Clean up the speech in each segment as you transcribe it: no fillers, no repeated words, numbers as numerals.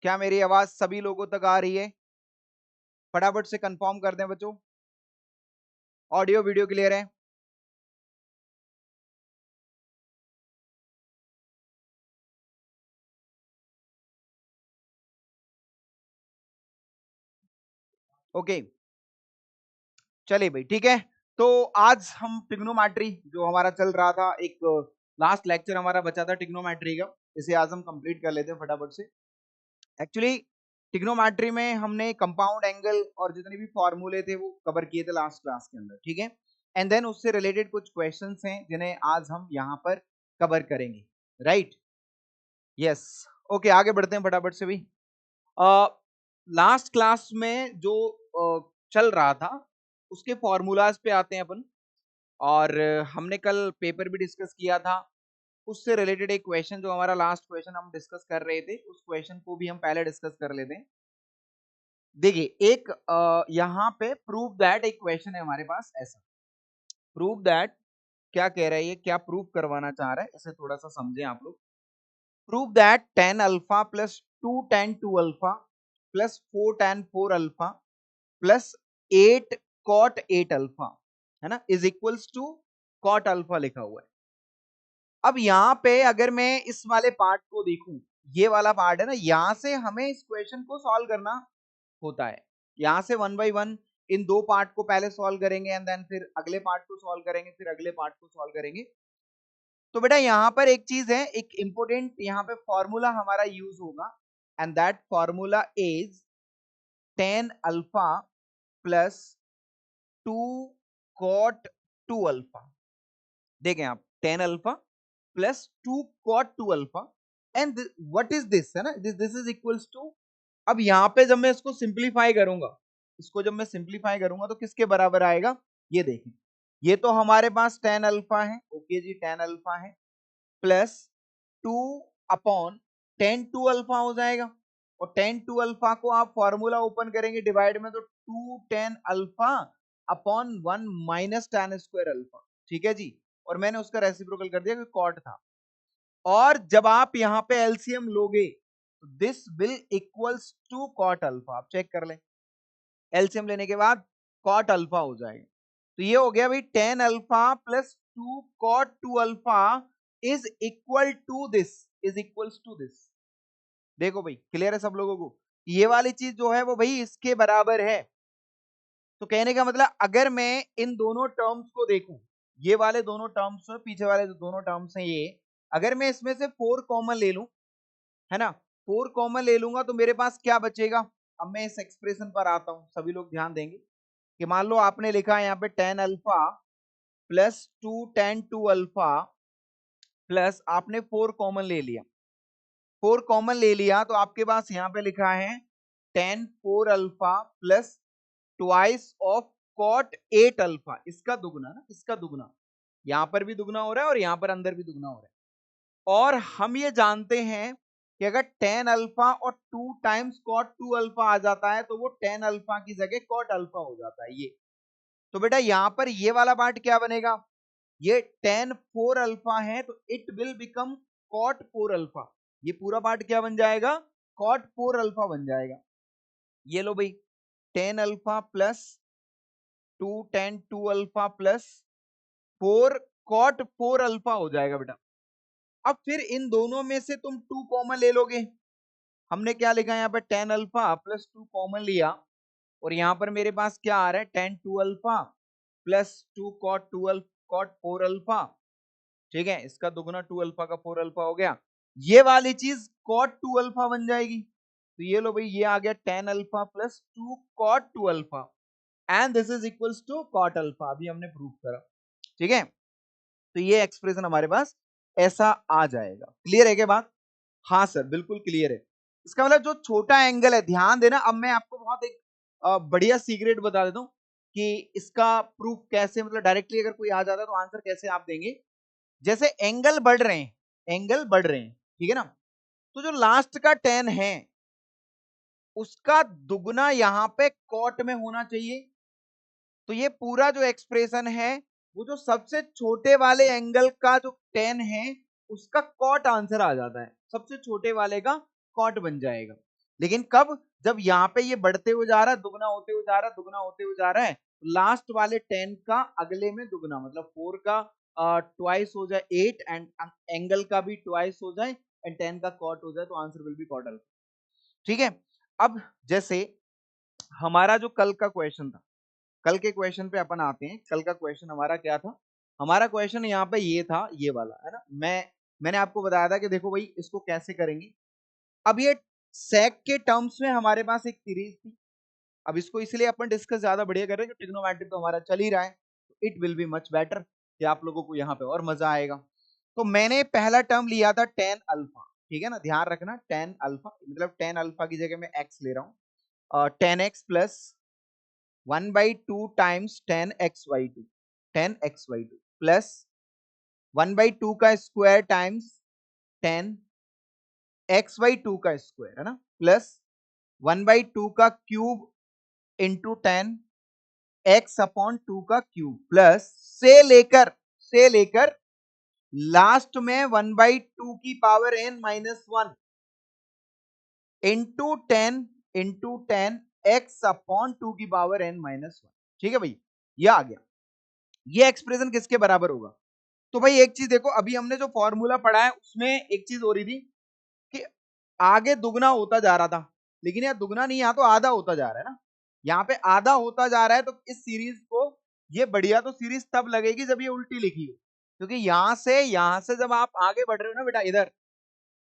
क्या मेरी आवाज सभी लोगों तक आ रही है? फटाफट से कंफर्म कर दें बच्चों। ऑडियो वीडियो क्लियर है? ओके, चलिए भाई, ठीक है। तो आज हम ट्रिग्नोमेट्री जो हमारा चल रहा था, एक लास्ट लेक्चर हमारा बचा था ट्रिग्नोमेट्री का, इसे आज हम कंप्लीट कर लेते हैं फटाफट से। एक्चुअली ट्रिग्नोमेट्री में हमने कंपाउंड एंगल और जितने भी फॉर्मूले थे वो कवर किए थे लास्ट क्लास के अंदर, ठीक है। एंड देन उससे रिलेटेड कुछ क्वेश्चंस हैं जिन्हें आज हम यहाँ पर कवर करेंगे, राइट? यस। ओके, आगे बढ़ते हैं फटाफट से भी। लास्ट क्लास में जो चल रहा था उसके फॉर्मूलाज पे आते हैं अपन। और हमने कल पेपर भी डिस्कस किया था, उससे रिलेटेड एक क्वेश्चन जो हमारा लास्ट क्वेश्चन हम डिस्कस कर रहे थे, उस क्वेश्चन को भी हम पहले डिस्कस कर लेते हैं। देखिए, एक यहाँ पे प्रूव दैट एक क्वेश्चन है हमारे पास ऐसा। प्रूव दैट क्या कह रहा है, ये क्या प्रूव करवाना चाह रहा है, इसे थोड़ा सा समझें आप लोग। Prove that tan alpha plus 2 tan 2 alpha plus 4 tan 4 alpha plus 8 cot 8 alpha, है ना, is equals to cot alpha लिखा हुआ है। अब यहाँ पे अगर मैं इस वाले पार्ट को देखूं, ये वाला पार्ट है ना, यहां से हमें इस क्वेश्चन को सॉल्व करना होता है। यहां से वन बाई वन इन दो पार्ट को पहले सॉल्व करेंगे एंड देन फिर अगले पार्ट को सॉल्व करेंगे, फिर अगले पार्ट को सॉल्व करेंगे। तो बेटा यहाँ पर एक चीज है, एक इंपोर्टेंट यहाँ पे फॉर्मूला हमारा यूज होगा, and that formula is tan alpha plus 2 cot 2 alpha. देखें आप, tan alpha plus 2 cot 2 alpha and what is this, है ना, दिस इज इक्वल्स टू। अब यहाँ पे जब मैं इसको सिंप्लीफाई करूंगा, इसको जब मैं सिंप्लीफाई करूंगा तो किसके बराबर आएगा, ये देखें। ये तो हमारे पास tan अल्फा है, ओके जी, tan अल्फा है, प्लस 2 अपॉन tan 2 अल्फा हो जाएगा। और tan 2 अल्फा को आप फॉर्मूला ओपन करेंगे डिवाइड में, तो 2 tan alpha upon 1 minus tan square alpha, ठीक है जी। और मैंने उसका रेसिप्रोकल कर दिया क्योंकि कॉट था। और जब आप यहाँ पे एलसीएम लोगे तो this will equals to cot alpha, आप चेक कर लें, एलसीएम लेने के बाद कॉट अल्फा हो जाएगा। तो ये हो गया भाई tan alpha plus 2 cot 2 alpha is equal to this, is equals to this. देखो भाई, क्लियर है सब लोगों को? ये वाली चीज जो है वो भाई इसके बराबर है। तो कहने का मतलब अगर मैं इन दोनों टर्म्स को देखूं, ये वाले दोनों टर्म्स, पीछे वाले दोनों टर्म्स हैं ये, अगर मैं इसमें से 4 कॉमन ले लूं, है ना, 4 कॉमन ले लूंगा तो मेरे पास क्या बचेगा। अब मैं इस एक्सप्रेशन पर आता हूं, सभी लोग ध्यान देंगे कि मान लो आपने लिखा है यहाँ पे tan alpha plus 2 tan 2 alpha plus आपने 4 कॉमन ले लिया। 4 कॉमन ले लिया तो आपके पास यहाँ पे लिखा है tan 4 alpha plus twice of cot 8 alpha, इसका दुगना ना, इसका दुगना, यहां पर भी दुगना हो रहा है और यहां पर अंदर भी दुगना हो रहा है। और हम ये जानते हैं कि अगर tan अल्फा और 2 टाइम्स cot 2 अल्फा आ जाता है तो वो tan अल्फा की जगह cot अल्फा हो जाता है ये। तो बेटा यहां पर ये वाला पार्ट क्या बनेगा, ये tan 4 अल्फा है तो it will become cot 4 alpha. ये पूरा पार्ट क्या बन जाएगा, cot 4 अल्फा बन जाएगा। ये लो भाई, tan alpha plus 2 tan 2 alpha plus 4 cot 4 alpha हो जाएगा बेटा। अब फिर इन दोनों में से तुम 2 कॉमन ले लोगे। हमने क्या लिखा है यहाँ पर, tan अल्फा प्लस 2 कॉमन लिया, और यहाँ पर मेरे पास क्या आ रहा है, tan 2 alpha plus 2 cot 2 cot 4 alpha, ठीक है, इसका दुगना 2 अल्फा का 4 अल्फा हो गया। ये वाली चीज cot 2 अल्फा बन जाएगी। तो ये लो भाई, ये आ गया tan alpha plus 2 cot 2 alpha and this is equals to cot alpha, अभी हमने प्रूव करा, ठीक है। तो ये एक्सप्रेशन हमारे पास ऐसा आ जाएगा। क्लियर है क्या बात? हाँ सर, बिल्कुल क्लियर है। इसका मतलब जो छोटा एंगल है, ध्यान देना, अब मैं आपको बहुत एक बढ़िया सीक्रेट बता देता हूं कि इसका प्रूफ कैसे, मतलब डायरेक्टली अगर कोई आ जाता है तो आंसर कैसे आप देंगे। जैसे एंगल बढ़ रहे हैं, एंगल बढ़ रहे हैं, ठीक है ना, तो जो लास्ट का tan है उसका दुगना यहां पे कॉट में होना चाहिए। तो ये पूरा जो एक्सप्रेशन है वो जो सबसे छोटे वाले एंगल का जो tan है उसका कॉट आंसर आ जाता है, सबसे छोटे वाले का कॉट बन जाएगा। लेकिन कब, जब यहाँ पे ये बढ़ते हुए जा रहा है, दुगना होते हुए जा रहा है, दुगना होते हुए जा रहा है, लास्ट वाले 10 का अगले में दुगना, मतलब 4 का ट्वाइस हो जाए 8 एंड एंगल का भी ट्वाइस हो जाए एंड 10 का कॉट हो जाए, तो answer will be cot alpha. ठीक है। अब जैसे हमारा जो कल का क्वेश्चन था, कल के क्वेश्चन पे अपन आते हैं। कल का क्वेश्चन हमारा क्या था? हमारा क्वेश्चन यहाँ पे ये था, ये वाला है ना। मैंने आपको बताया था कि देखो भाई इसको कैसे करेंगे। अब ये सेक के टर्म्स में हमारे पास एक सीरीज थी। अब इसको इसलिए अपन डिस्कस ज्यादा बढ़िया कर रहे हैं कि ट्रिग्नोमेट्री तो हमारा चल ही रहा है, it will be much better कि आप लोगों को यहाँ पे और मजा आएगा। तो मैंने पहला टर्म लिया था टेन अल्फा, ठीक है ना, ध्यान रखना टेन अल्फा, मतलब टेन अल्फा की जगह मैं एक्स ले रहा हूँ, tan x plus 1/2 times tan x by two, tan x by two plus 1/2 का square times tan x by two का स्क्वायर, है ना, प्लस 1/2 का cube into tan x upon two का क्यूब, प्लस से लेकर लास्ट में 1/2 की power n minus 1 into tan x upon two की पावर n माइनस 1। ठीक है भाई, ये आ गया। ये एक्सप्रेशन किसके बराबर होगा? तो भाई एक चीज देखो, अभी हमने जो फॉर्मूला पढ़ा है उसमें एक चीज हो रही थी कि आगे दुगना होता जा रहा था, लेकिन यहाँ दुगना नहीं, यहाँ तो आधा होता जा रहा है ना। यहाँ पे आधा होता जा रहा है, तो इस सीरीज को, ये बढ़िया तो सीरीज तब लगेगी जब ये उल्टी लिखी हो, क्योंकि यहां से जब आप आगे बढ़ रहे हो ना बेटा इधर,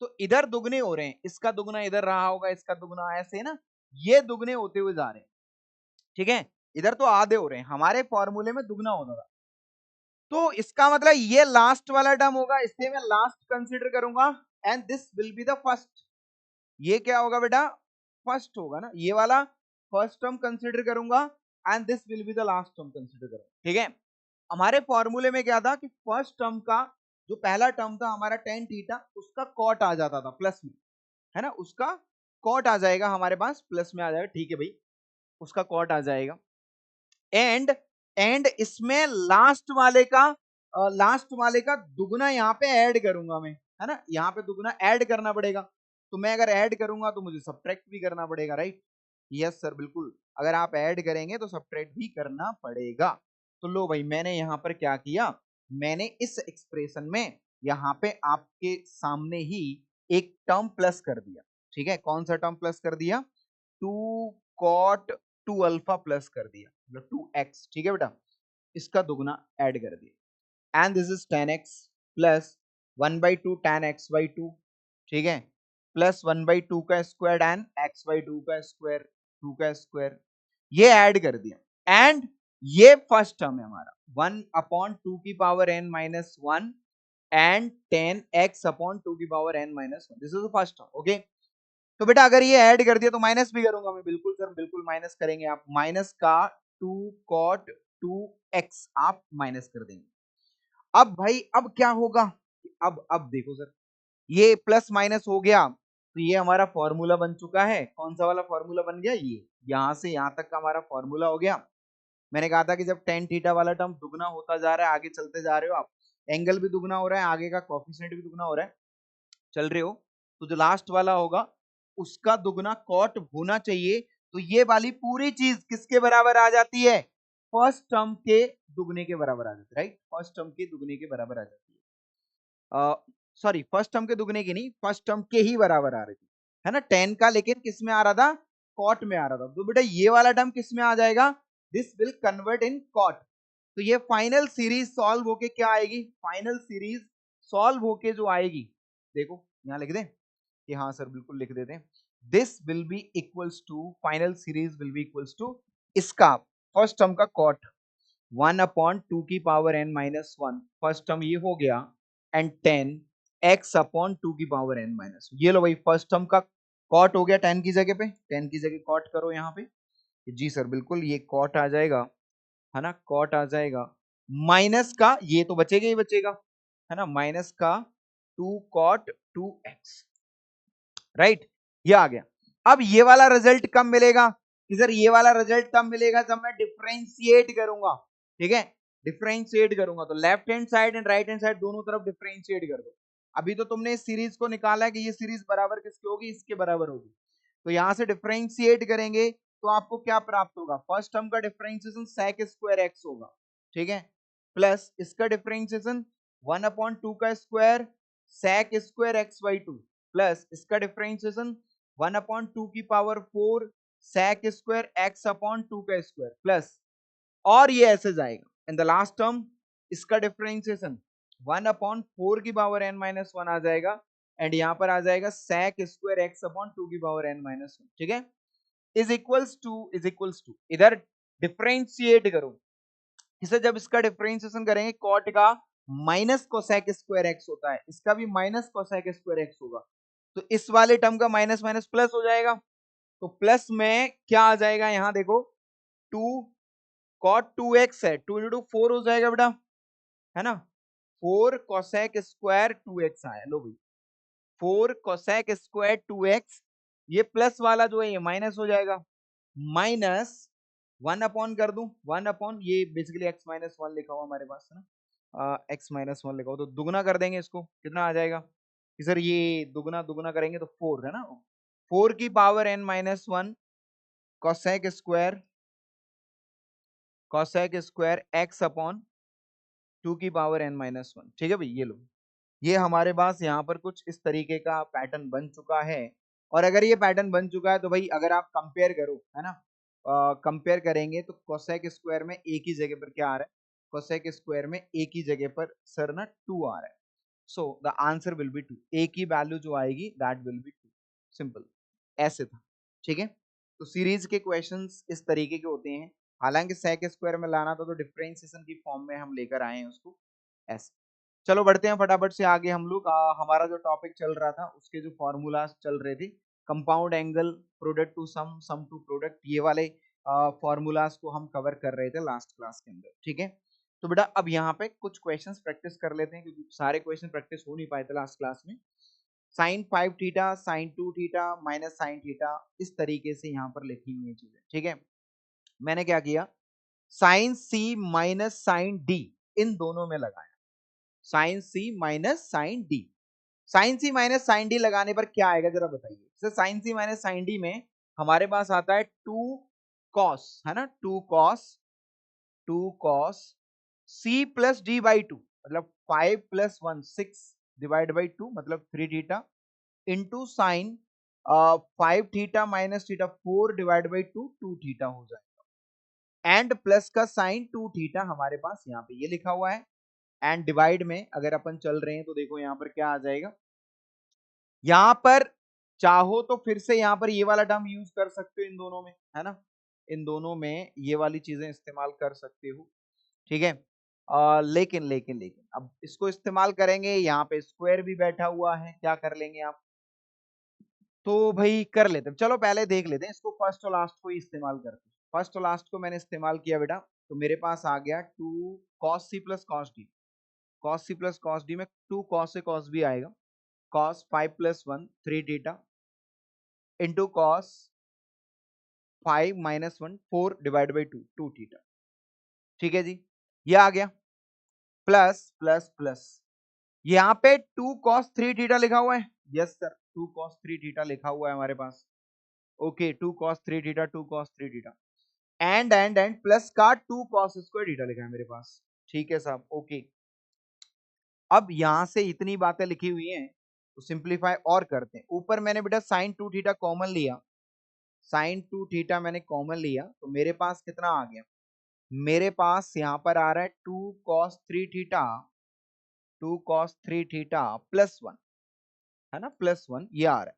तो इधर दुगने हो रहे हैं, इसका दुगना इधर रहा होगा, इसका दुगना ऐसे ना, ये दुगने होते हुए जा रहे हैं। ठीक है, इधर तो आधे हो रहे हैं, हमारे फॉर्मूले में दुगना होता था। तो इसका मतलब ये लास्ट वाला टर्म होगा, इसे मैं लास्ट कंसीडर करूंगा and this will be the first. ये क्या होगा बेटा? फर्स्ट होगा ना, ये वाला फर्स्ट टर्म कंसीडर करूंगा and this will be the last term consider करूंगा। ठीक है, हमारे फॉर्मूले में क्या था कि फर्स्ट टर्म का जो पहला टर्म था हमारा टेन थीटा, उसका कॉट आ जाता था प्लस में, है ना, उसका कॉट आ जाएगा हमारे पास, प्लस में आ जाएगा। ठीक है भाई, उसका कॉट आ जाएगा एंड इसमें लास्ट वाले का दुगना यहाँ पे ऐड करूंगा मैं, है ना, यहाँ पे दुगना ऐड करना पड़ेगा। तो मैं अगर ऐड करूंगा तो मुझे सब्ट्रैक्ट भी करना पड़ेगा, राइट? यस सर, बिल्कुल, अगर आप ऐड करेंगे तो सब्ट्रैक्ट भी करना पड़ेगा। तो लो भाई, मैंने यहाँ पर क्या किया, मैंने इस एक्सप्रेशन में यहाँ पे आपके सामने ही एक टर्म प्लस कर दिया। ठीक है, कौन सा टर्म प्लस कर दिया? Two cot two alpha plus कर दिया, मतलब 2x। ठीक है बेटा, इसका दुगना ऐड कर दिया and this is 10x plus 1/2 tan x by 2। ठीक है, प्लस 1/2 का स्क्वायर एंड x by 2 का स्क्वायर, 2 का स्क्वायर, ये ऐड कर दिया एंड ये फर्स्ट टर्म है हमारा 1/2 की power n minus 1 and 10x upon 2 की power n minus 1, this is the first term. Okay, तो बेटा अगर ये ऐड कर दिया तो माइनस भी करूंगा मैं, बिल्कुल सर, बिल्कुल माइनस करेंगे आप, माइनस का 2 cot 2x आप माइनस कर देंगे। अब भाई अब क्या होगा? अब देखो सर, ये प्लस माइनस हो गया, तो ये हमारा फॉर्मूला बन चुका है। कौन सा वाला फॉर्मूला बन गया? ये यहां से यहां तक का हमारा फॉर्मूला हो गया। मैंने कहा था कि जब टेन थीटा वाला टर्म दुगना होता जा रहा है, आगे चलते जा रहे हो आप, एंगल भी दुगना हो रहा है, आगे का कोफिशिएंट भी दुगना हो रहा है, चल रहे हो, तो जो लास्ट वाला होगा उसका दुगना कॉट होना चाहिए। तो ये वाली पूरी चीज किसके बराबर आ जाती है? फर्स्ट टर्म के दुगने के बराबर आ जाती है, राइट? फर्स्ट टर्म के दुगने के बराबर आ जाती है, सॉरी, फर्स्ट टर्म के दुगने की नहीं, फर्स्ट टर्म के ही बराबर आ रही थी, है ना, 10 का, लेकिन किस में आ रहा था? कॉट में आ रहा था। तो बेटा ये वाला टर्म किस में आ जाएगा? This will convert in cot. तो ये फाइनल सीरीज सॉल्व होके क्या आएगी? फाइनल सीरीज सॉल्व होके जो आएगी, देखो यहां लिख दें कि हाँ सर बिल्कुल लिख देते हैं, this will be equals to, final series will be equals to इसका फर्स्ट टर्म का कॉट 1/2 की power n minus 1, first term ये हो गया, एंड 10 x अपॉन 2 की पावर n माइनस। ये लो भाई, फर्स्ट टर्म का कॉट हो गया 10 की जगह पे, 10 की जगह कॉट करो यहाँ पे। जी सर बिल्कुल, ये कॉट आ जाएगा, है ना, कॉट आ जाएगा, माइनस का ये तो बचेगा ही बचेगा, है ना, माइनस का 2 cot 2x, राइट? ये आ गया। अब ये वाला रिजल्ट कब मिलेगा? सर ये वाला रिजल्ट तब मिलेगा जब मैं डिफरेंशिएट करूंगा। ठीक है, डिफरेंशिएट करूंगा तो left hand side and right hand side दोनों तरफ डिफरेंशिएट कर दो। अभी तो तुमने इस सीरीज को निकाला है कि ये सीरीज बराबर किसकी होगी? इसके बराबर होगी। तो यहां से डिफरेंशिएट करेंगे तो आपको क्या प्राप्त होगा, फर्स्ट टर्म का डिफरेंशिएशन sec स्क्वायर एक्स होगा, ठीक है, प्लस इसका डिफरेंशिएशन 1/2 का square sec square x by 2 plus इसका डिफरेंशिएशन 1/2 की power 4 sec square x upon 2 का स्क्वायर प्लस, और ये ऐसे जाएगा इन द लास्ट टर्म इसका डिफरेंशिएशन 1/4 की पावर n-1 आ जाएगा एंड यहां पर आ जाएगा sec स्क्वायर एक्स अपॉन 2 की पावर n-1, ठीक है, इज इक्वल्स टू इधर डिफरेंशिएट करो इसे, जब इसका डिफरेंशिएशन करेंगे cot का माइनस कोसेक स्क्वायर एक्स होता है, इसका भी माइनस कोसेक स्क्वायर एक्स होगा, तो इस वाले टर्म का माइनस माइनस प्लस हो जाएगा, तो प्लस में क्या आ जाएगा यहां देखो 2 cot 2x है, 2 into 4 हो जाएगा बेटा, है ना, 4 कोसेक स्क्वायर 2x आया, लो भाई 4 कोसेक स्क्वायर 2x, ये प्लस वाला जो है ये माइनस हो जाएगा, माइनस 1 अपॉन कर दूं, 1 अपॉन ये बेसिकली x माइनस 1 लिखा हुआ हमारे पास है ना, x माइनस 1 लिखा हुआ, तो दुगना कर देंगे इसको, कितना आ जाएगा कि सर ये दुगना दुगना करेंगे तो 4 है ना, 4 की power n-1 cosec square x upon 2 की पावर n-1, ठीक है भाई, ये लो, ये हमारे पास यहाँ पर कुछ इस तरीके का पैटर्न बन चुका है, और अगर ये पैटर्न बन चुका है तो भाई अगर आप कंपेयर करो है ना, कंपेयर करेंगे तो कोसेक स्क्वायर में एक ही जगह पर क्या आ रहा है, कोसेक स्क्वायर में एक ही जगह पर सर ना 2 आ रहा है, so the answer will B 2, एक ही वैल्यू जो आएगी दैट विल बी 2, सिंपल, ऐसे था, ठीक है, तो सीरीज के क्वेश्चंस इस तरीके के होते हैं, हालांकि सेक स्क्वायर में लाना था तो डिफरेंशिएशन की फॉर्म में हम लेकर आए हैं उसको ऐसे। चलो बढ़ते हैं फटाफट से आगे हम लोग, हमारा जो टॉपिक चल रहा था उसके जो फॉर्मूलाज चल रहे थे, compound angle, product to sum, sum to product, ये वाले फॉर्मूलाज को हम कवर कर रहे थे लास्ट क्लास के अंदर, ठीक है, तो बेटा अब यहाँ पे कुछ क्वेश्चंस प्रैक्टिस कर लेते हैं क्योंकि सारे क्वेश्चन प्रैक्टिस हो नहीं पाए थे लास्ट क्लास में। Sine 5 theta, sine 2 theta, minus sine theta, इस तरीके से यहाँ पर लिखी हुई चीजें, ठीक है, मैंने क्या किया, sign c minus sine D इन दोनों में लगाया, sign c minus sine D, sign c minus sine D लगाने पर क्या आएगा जरा बताइए, जैसे sign c minus sine d में हमारे पास आता है 2 कॉस, है ना, 2 cos c plus D by 2, मतलब 5 + 1 6 डिवाइड बाई 2 मतलब 3 theta into sine 5 theta minus theta 4 divide by 2 2 theta हो जाएगा, एंड प्लस का साइन 2 थीटा हमारे पास यहाँ पे ये लिखा हुआ है, एंड डिवाइड में अगर अपन चल रहे हैं तो देखो यहाँ पर क्या आ जाएगा, यहां पर चाहो तो फिर से यहां पर ये वाला टर्म यूज कर सकते हो इन दोनों में, है ना, इन दोनों में ये वाली चीजें इस्तेमाल कर सकते हो, ठीक है, लेकिन अब इसको इस्तेमाल करेंगे, यहाँ पे स्क्वायर भी बैठा हुआ है, क्या कर लेंगे आप, तो भाई कर लेते हैं, चलो पहले देख लेते हैं इसको, फर्स्ट और लास्ट को ही इस्तेमाल करते हैं, फर्स्ट और लास्ट को मैंने इस्तेमाल किया बेटा, तो मेरे पास आ गया 2 cos c plus cos d, cos c plus cos d में 2 cos से cos भी आएगा, cos 5 + 1 3 theta into cos 5 - 1 4 divide by 2 2 theta, ठीक है जी, ये आ गया, प्लस प्लस प्लस यहाँ पे 2 cos 3 थीटा लिखा हुआ है, यस सर 2 cos 3 थीटा लिखा हुआ है हमारे पास, okay 2 cos 3 theta 2 cos 3 theta, and plus का 2 cos स्क्वायर थीटा लिखा है मेरे पास, ठीक है साहब, ओके, अब यहां से इतनी बातें लिखी हुई हैं तो सिंप्लीफाई और करते हैं, ऊपर मैंने बेटा साइन 2 थीटा कॉमन लिया, साइन 2 थीटा मैंने कॉमन लिया तो मेरे पास कितना आ गया, मेरे पास यहां पर आ रहा है 2 cos 3 theta, 2 cos 3 theta plus 1, है ना, प्लस 1 ये आ रहा है,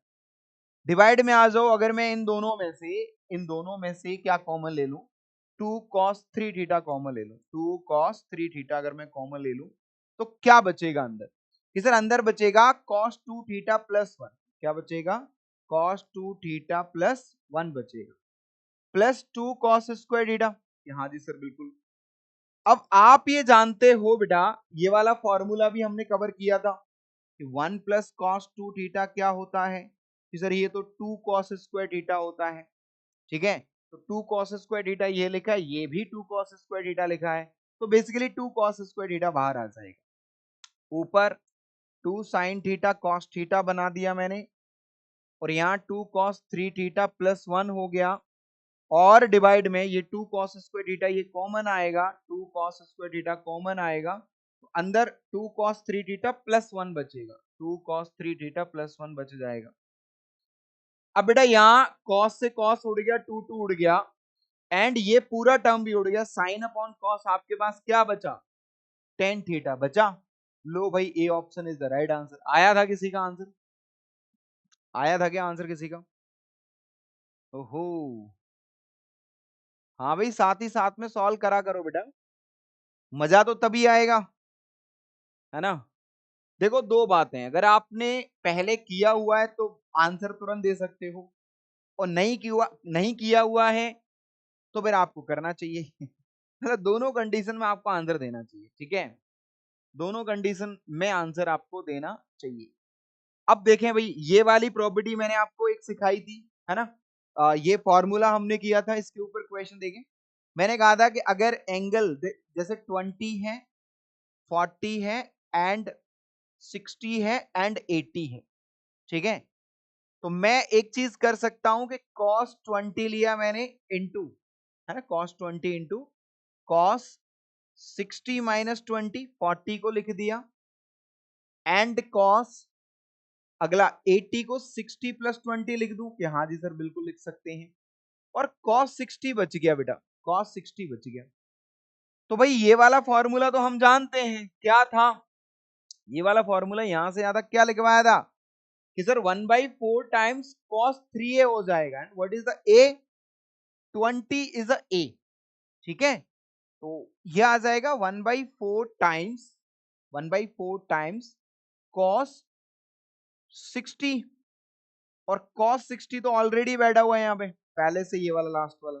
डिवाइड में आ जाओ, अगर मैं इन दोनों में से क्या कॉमन ले लूं, 2 cos 3 थीटा कॉमन ले लूं, 2 cos 3 थीटा अगर मैं कॉमन ले लूं तो क्या बचेगा अंदर, कि सर अंदर बचेगा cos 2 थीटा प्लस 1, क्या बचेगा, cos 2 थीटा प्लस 1 बचेगा, प्लस 2 cos स्क्वायर थीटा, हाँ जी सर बिल्कुल, अब आप ये जानते हो बेटा, ये वाला फॉर्मूला भी हमने कवर किया था कि 1 + cos 2 थीटा क्या होता है, कि सर ये तो 2 cos स्क्वायर थीटा होता है, ठीक है, तो 2 cos स्क्वायर थीटा ये लिखा है, ये भी 2 cos स्क्वायर थीटा लिखा है, तो बेसिकली 2 cos स्क्वायर थीटा बाहर आ जाएगा, ऊपर 2 sin थीटा cos थीटा बना दिया मैंने, और यहाँ 2 cos 3 थीटा प्लस 1 हो गया, और डिवाइड में ये 2 cos स्क्वायर थीटा ये कॉमन आएगा, 2 cos स्क्वायर थीटा कॉमन आएगा, तो अंदर 2 cos 3 थीटा प्लस 1 बचेगा, 2 cos 3 थीटा प्लस 1 बच जाएगा। अब बेटा यहाँ cos से cos उड़ गया, 2 2 उड़ गया, एंड ये पूरा टर्म भी उड़ गया, साइन अपॉन कॉस आपके पास क्या बचा, टेन थीटा बचा। लो भाई, A option is the right answer. आया था किसी का आंसर? आया था क्या आंसर किसी का? ओहो, हाँ भाई, साथ ही साथ में सॉल्व करा करो बेटा, मजा तो तभी आएगा, है ना। देखो दो बातें हैं, अगर आपने पहले किया हुआ है तो आंसर तुरंत दे सकते हो, और नहीं किया हुआ है तो फिर आपको करना चाहिए मतलब दोनों कंडीशन में आपको आंसर देना चाहिए, ठीक है, दोनों कंडीशन में आंसर आपको देना चाहिए। अब देखें भाई, ये वाली प्रॉपर्टी मैंने आपको एक सिखाई थी, है ना, ये फॉर्मूला हमने किया था, इसके ऊपर क्वेश्चन देखें, मैंने कहा था कि अगर एंगल जैसे 20 है, 40 है, एंड 60 है, एंड 80 है, ठीक है, तो मैं एक चीज कर सकता हूं कि cos 20 लिया मैंने इंटू, है ना, cos 20 इंटू cos 60 माइनस 20, 40 को लिख दिया, एंड cos अगला 80 को 60 प्लस 20 लिख दूं कि हाँ जी सर बिल्कुल लिख सकते हैं, और cos 60 बच गया बेटा, cos 60 बच गया। तो भाई ये वाला फॉर्मूला तो हम जानते हैं क्या था, ये वाला फॉर्मूला यहां से ज्यादा क्या लिखवाया था कि सर 1/4 टाइम्स cos 3a हो जाएगा, and what is the a, 20 is a a, ठीक है, तो ये आ जाएगा 1/4 टाइम्स cos 60, और cos 60 तो ऑलरेडी बैठा हुआ है यहाँ पे पहले से, ये वाला लास्ट वाला,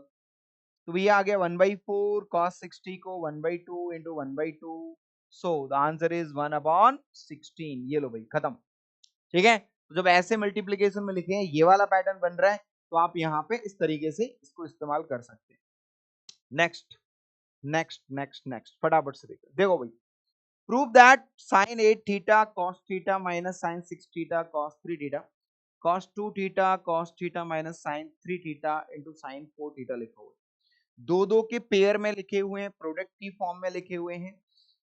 तो ये आ गया 1/4 cos 60 को 1/2 into 1/2, so the answer is 1/16। ये लो भाई, खत्म, ठीक है। तो जब ऐसे मल्टीप्लीकेशन में लिखे हैं, ये वाला पैटर्न बन रहा है, तो आप यहाँ पे इस तरीके से इसको इस्तेमाल कर सकते हैं। नेक्स्ट नेक्स्ट नेक्स्ट नेक्स्ट, फटाफट से देखो भाई, prove that sin 8 theta cos theta minus sin 6 theta cos 3 theta cos 2 theta cos theta minus sin 3 theta into sin 4 theta लिखा हुआ है, दो दो के पेयर में लिखे हुए हैं, प्रोडक्ट की फॉर्म में लिखे हुए हैं,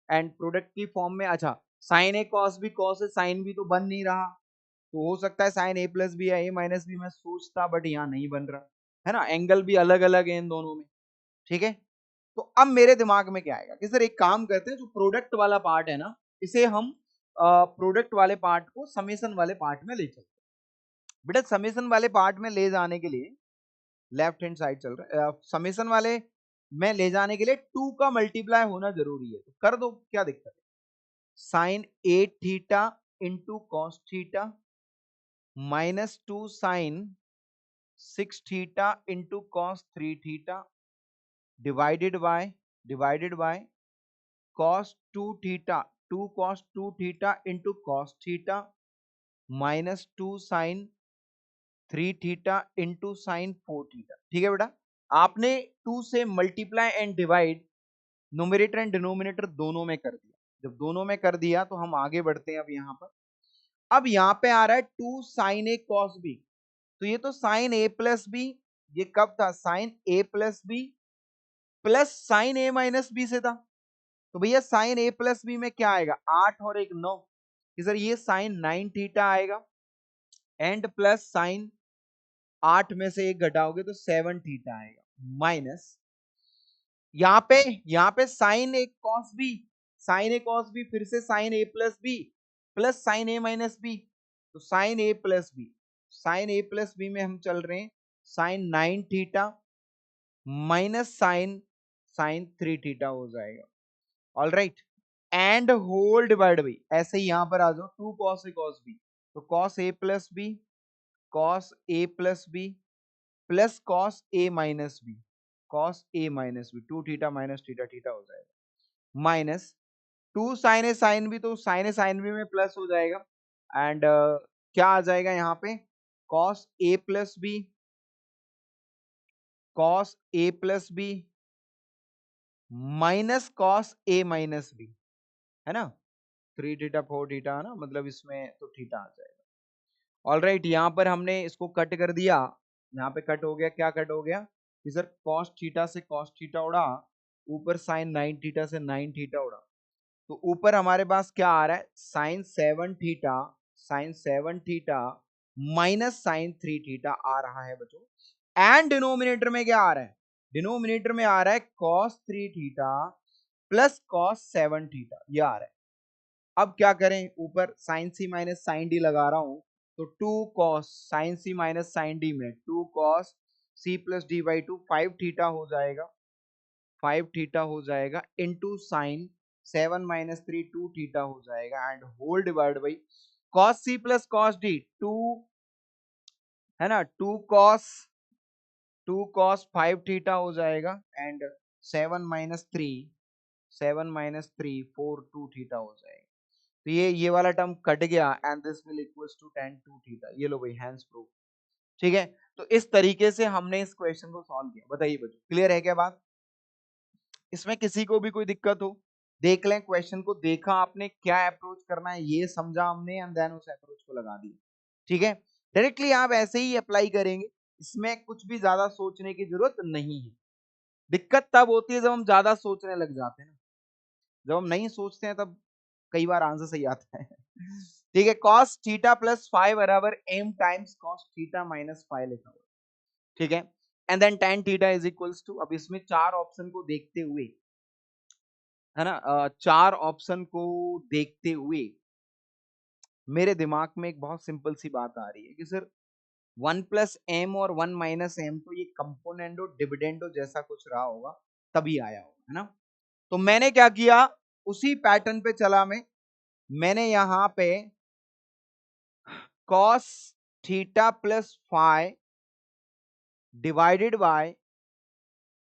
एंड प्रोडक्ट की फॉर्म में, अच्छा sin a cos भी cos है, sin भी तो बन नहीं रहा, तो हो सकता है sin a प्लस भी या a माइनस भी, मैं सोचता, बट यहाँ नहीं बन रहा, है ना, एंगल भी अलग अलग है इन दोनों में, ठीक है। तो अब मेरे दिमाग में क्या आएगा कि सर एक काम करते हैं, जो प्रोडक्ट वाला पार्ट है ना, इसे हम प्रोडक्ट वाले पार्ट को समेसन वाले पार्ट में ले चलते हैं। बेटा समेसन वाले पार्ट में ले जाने के लिए लेफ्ट हैंड साइड चल रहा है, समेसन वाले में ले जाने के लिए 2 का मल्टीप्लाई होना जरूरी है, तो कर दो, क्या दिक्कत है, sine 8 theta into cos theta minus 2 sine 6 theta into cos 3 theta divided by cos 2 theta 2 cos 2 theta into cos theta minus 2 sine 3 theta into sine 4 theta, ठीक है बेटा। आपने 2 से multiply and divide numerator and denominator दोनों में कर दिया, जब दोनों में कर दिया तो हम आगे बढ़ते हैं। अब यहाँ पर, अब यहाँ पे आ रहा है 2 साइन ए कॉस बी, तो ये तो साइन ए प्लस बी, ये कब था, sign a plus B plus sine a minus B से था, तो भैया साइन ए प्लस बी में क्या आएगा, 8 और 1 9, सर ये साइन 9 थीटा आएगा, एंड प्लस साइन 8 में से 1 घटाओगे तो 7 थीटा आएगा, माइनस यहाँ पे sine a cos b, sine a cos b फिर से sine a plus sine a minus b, तो sine a plus b, sine a plus b में हम चल रहे हैं sine 9 theta minus sine sine 3 theta हो जाएगा, all right, and whole divide by, ऐसे ही यहां पर आ जाओ 2 cos ए cos b, तो cos a plus b cos a plus B plus cos a minus b cos a minus b, 2 theta minus theta theta हो जाएगा, minus 2 sine a sine b, तो साइन ए साइन बी में plus हो जाएगा, and क्या आ जाएगा यहाँ पे, cos a plus b cos a plus बी minus cos a minus b, है ना, 3 थीटा 4 थीटा, है ना, मतलब इसमें तो थीटा आ जाएगा, ऑलराइट, यहाँ पर हमने इसको कट कर दिया, यहाँ पे कट हो गया, क्या कट हो गया कि सर कॉस थीटा से कॉस थीटा उड़ा, ऊपर साइन 9 थीटा से 9 थीटा उड़ा, तो ऊपर हमारे पास क्या आ रहा है sine 7 theta minus sine 3 theta आ रहा है बच्चों। एंड डिनोमिनेटर में क्या आ रहा है, डिनोमिनेटर में आ रहा है cos 3 theta plus cos 7 theta, ये आ रहा है। अब क्या करें, ऊपर sine c minus sine d लगा रहा हूं, तो 2 cos sine c minus sine d में 2 cos c plus D by 2 5 theta हो जाएगा, 5 थीटा हो जाएगा इनटू साइन 7 माइनस 3 2 थीटा हो जाएगा, and whole divide by cos c plus cos d 2 है ना, 2 कॉस 5 थीटा हो जाएगा, एंड 7 माइनस 3 4 2 थीटा हो जाएगा। तो ये वाला टर्म कट गया, and this will equals to tan 2 theta. ये लो भाई, हैंस प्रूफ। ठीक है, तो इस तरीके से हमने इस क्वेश्चन को सॉल्व किया। बताइए बच्चों, क्लियर है क्या बात? इसमें किसी को भी कोई दिक्कत हो, देख लें क्वेश्चन को, देखा आपने क्या अप्रोच करना है, ये समझा हमने, एंड देन उस अप्रोच को लगा दिया। ठीक है, डायरेक्टली आप ऐसे ही अप्लाई करेंगे, इसमें कुछ भी ज्यादा सोचने की जरूरत नहीं है। दिक्कत तब होती है जब हम ज्यादा सोचने लग जाते हैं ना, जब हम नहीं सोचते हैं तब कई बार आंसर सही आता है। ठीक है, cos थीटा प्लस 5 बराबर m times cos theta minus 5 लिखा हुआ। ठीक है, and then tan theta is equals to, अब इसमें चार ऑप्शन को देखते हुए, है ना, चार ऑप्शन को देखते हुए मेरे दिमाग में एक बहुत सिंपल सी बात आ रही है कि सर 1 प्लस एम और 1 माइनस एम, तो ये कंपोनेंडो डिविडेंडो जैसा कुछ रहा होगा, तभी आया होगा, है ना। तो मैंने क्या किया, उसी पैटर्न पे चला मैंने यहां पे cos theta plus 5 divided by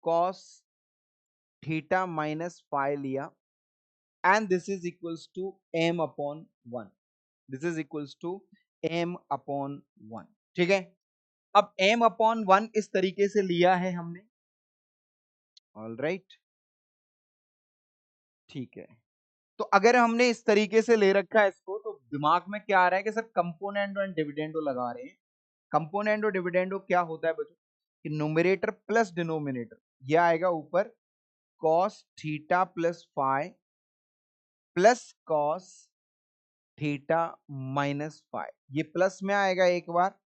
cos theta minus 5 लिया, and this is equals to m upon 1, this is equals to m upon 1। ठीक है, अब m अपॉन 1 इस तरीके से लिया है हमने, ऑलराइट, ठीक है। तो अगर हमने इस तरीके से ले रखा है इसको, तो दिमाग में क्या आ रहा है कि सर कंपोनेंडो एंड डिविडेंडो लगा रहे हैं। कंपोनेंडो डिविडेंडो क्या होता है बच्चों, कि न्यूमरेटर प्लस डिनोमिनेटर, ये आएगा ऊपर cos theta plus 5 plus cos theta minus 5, ये प्लस में आएगा एक बार,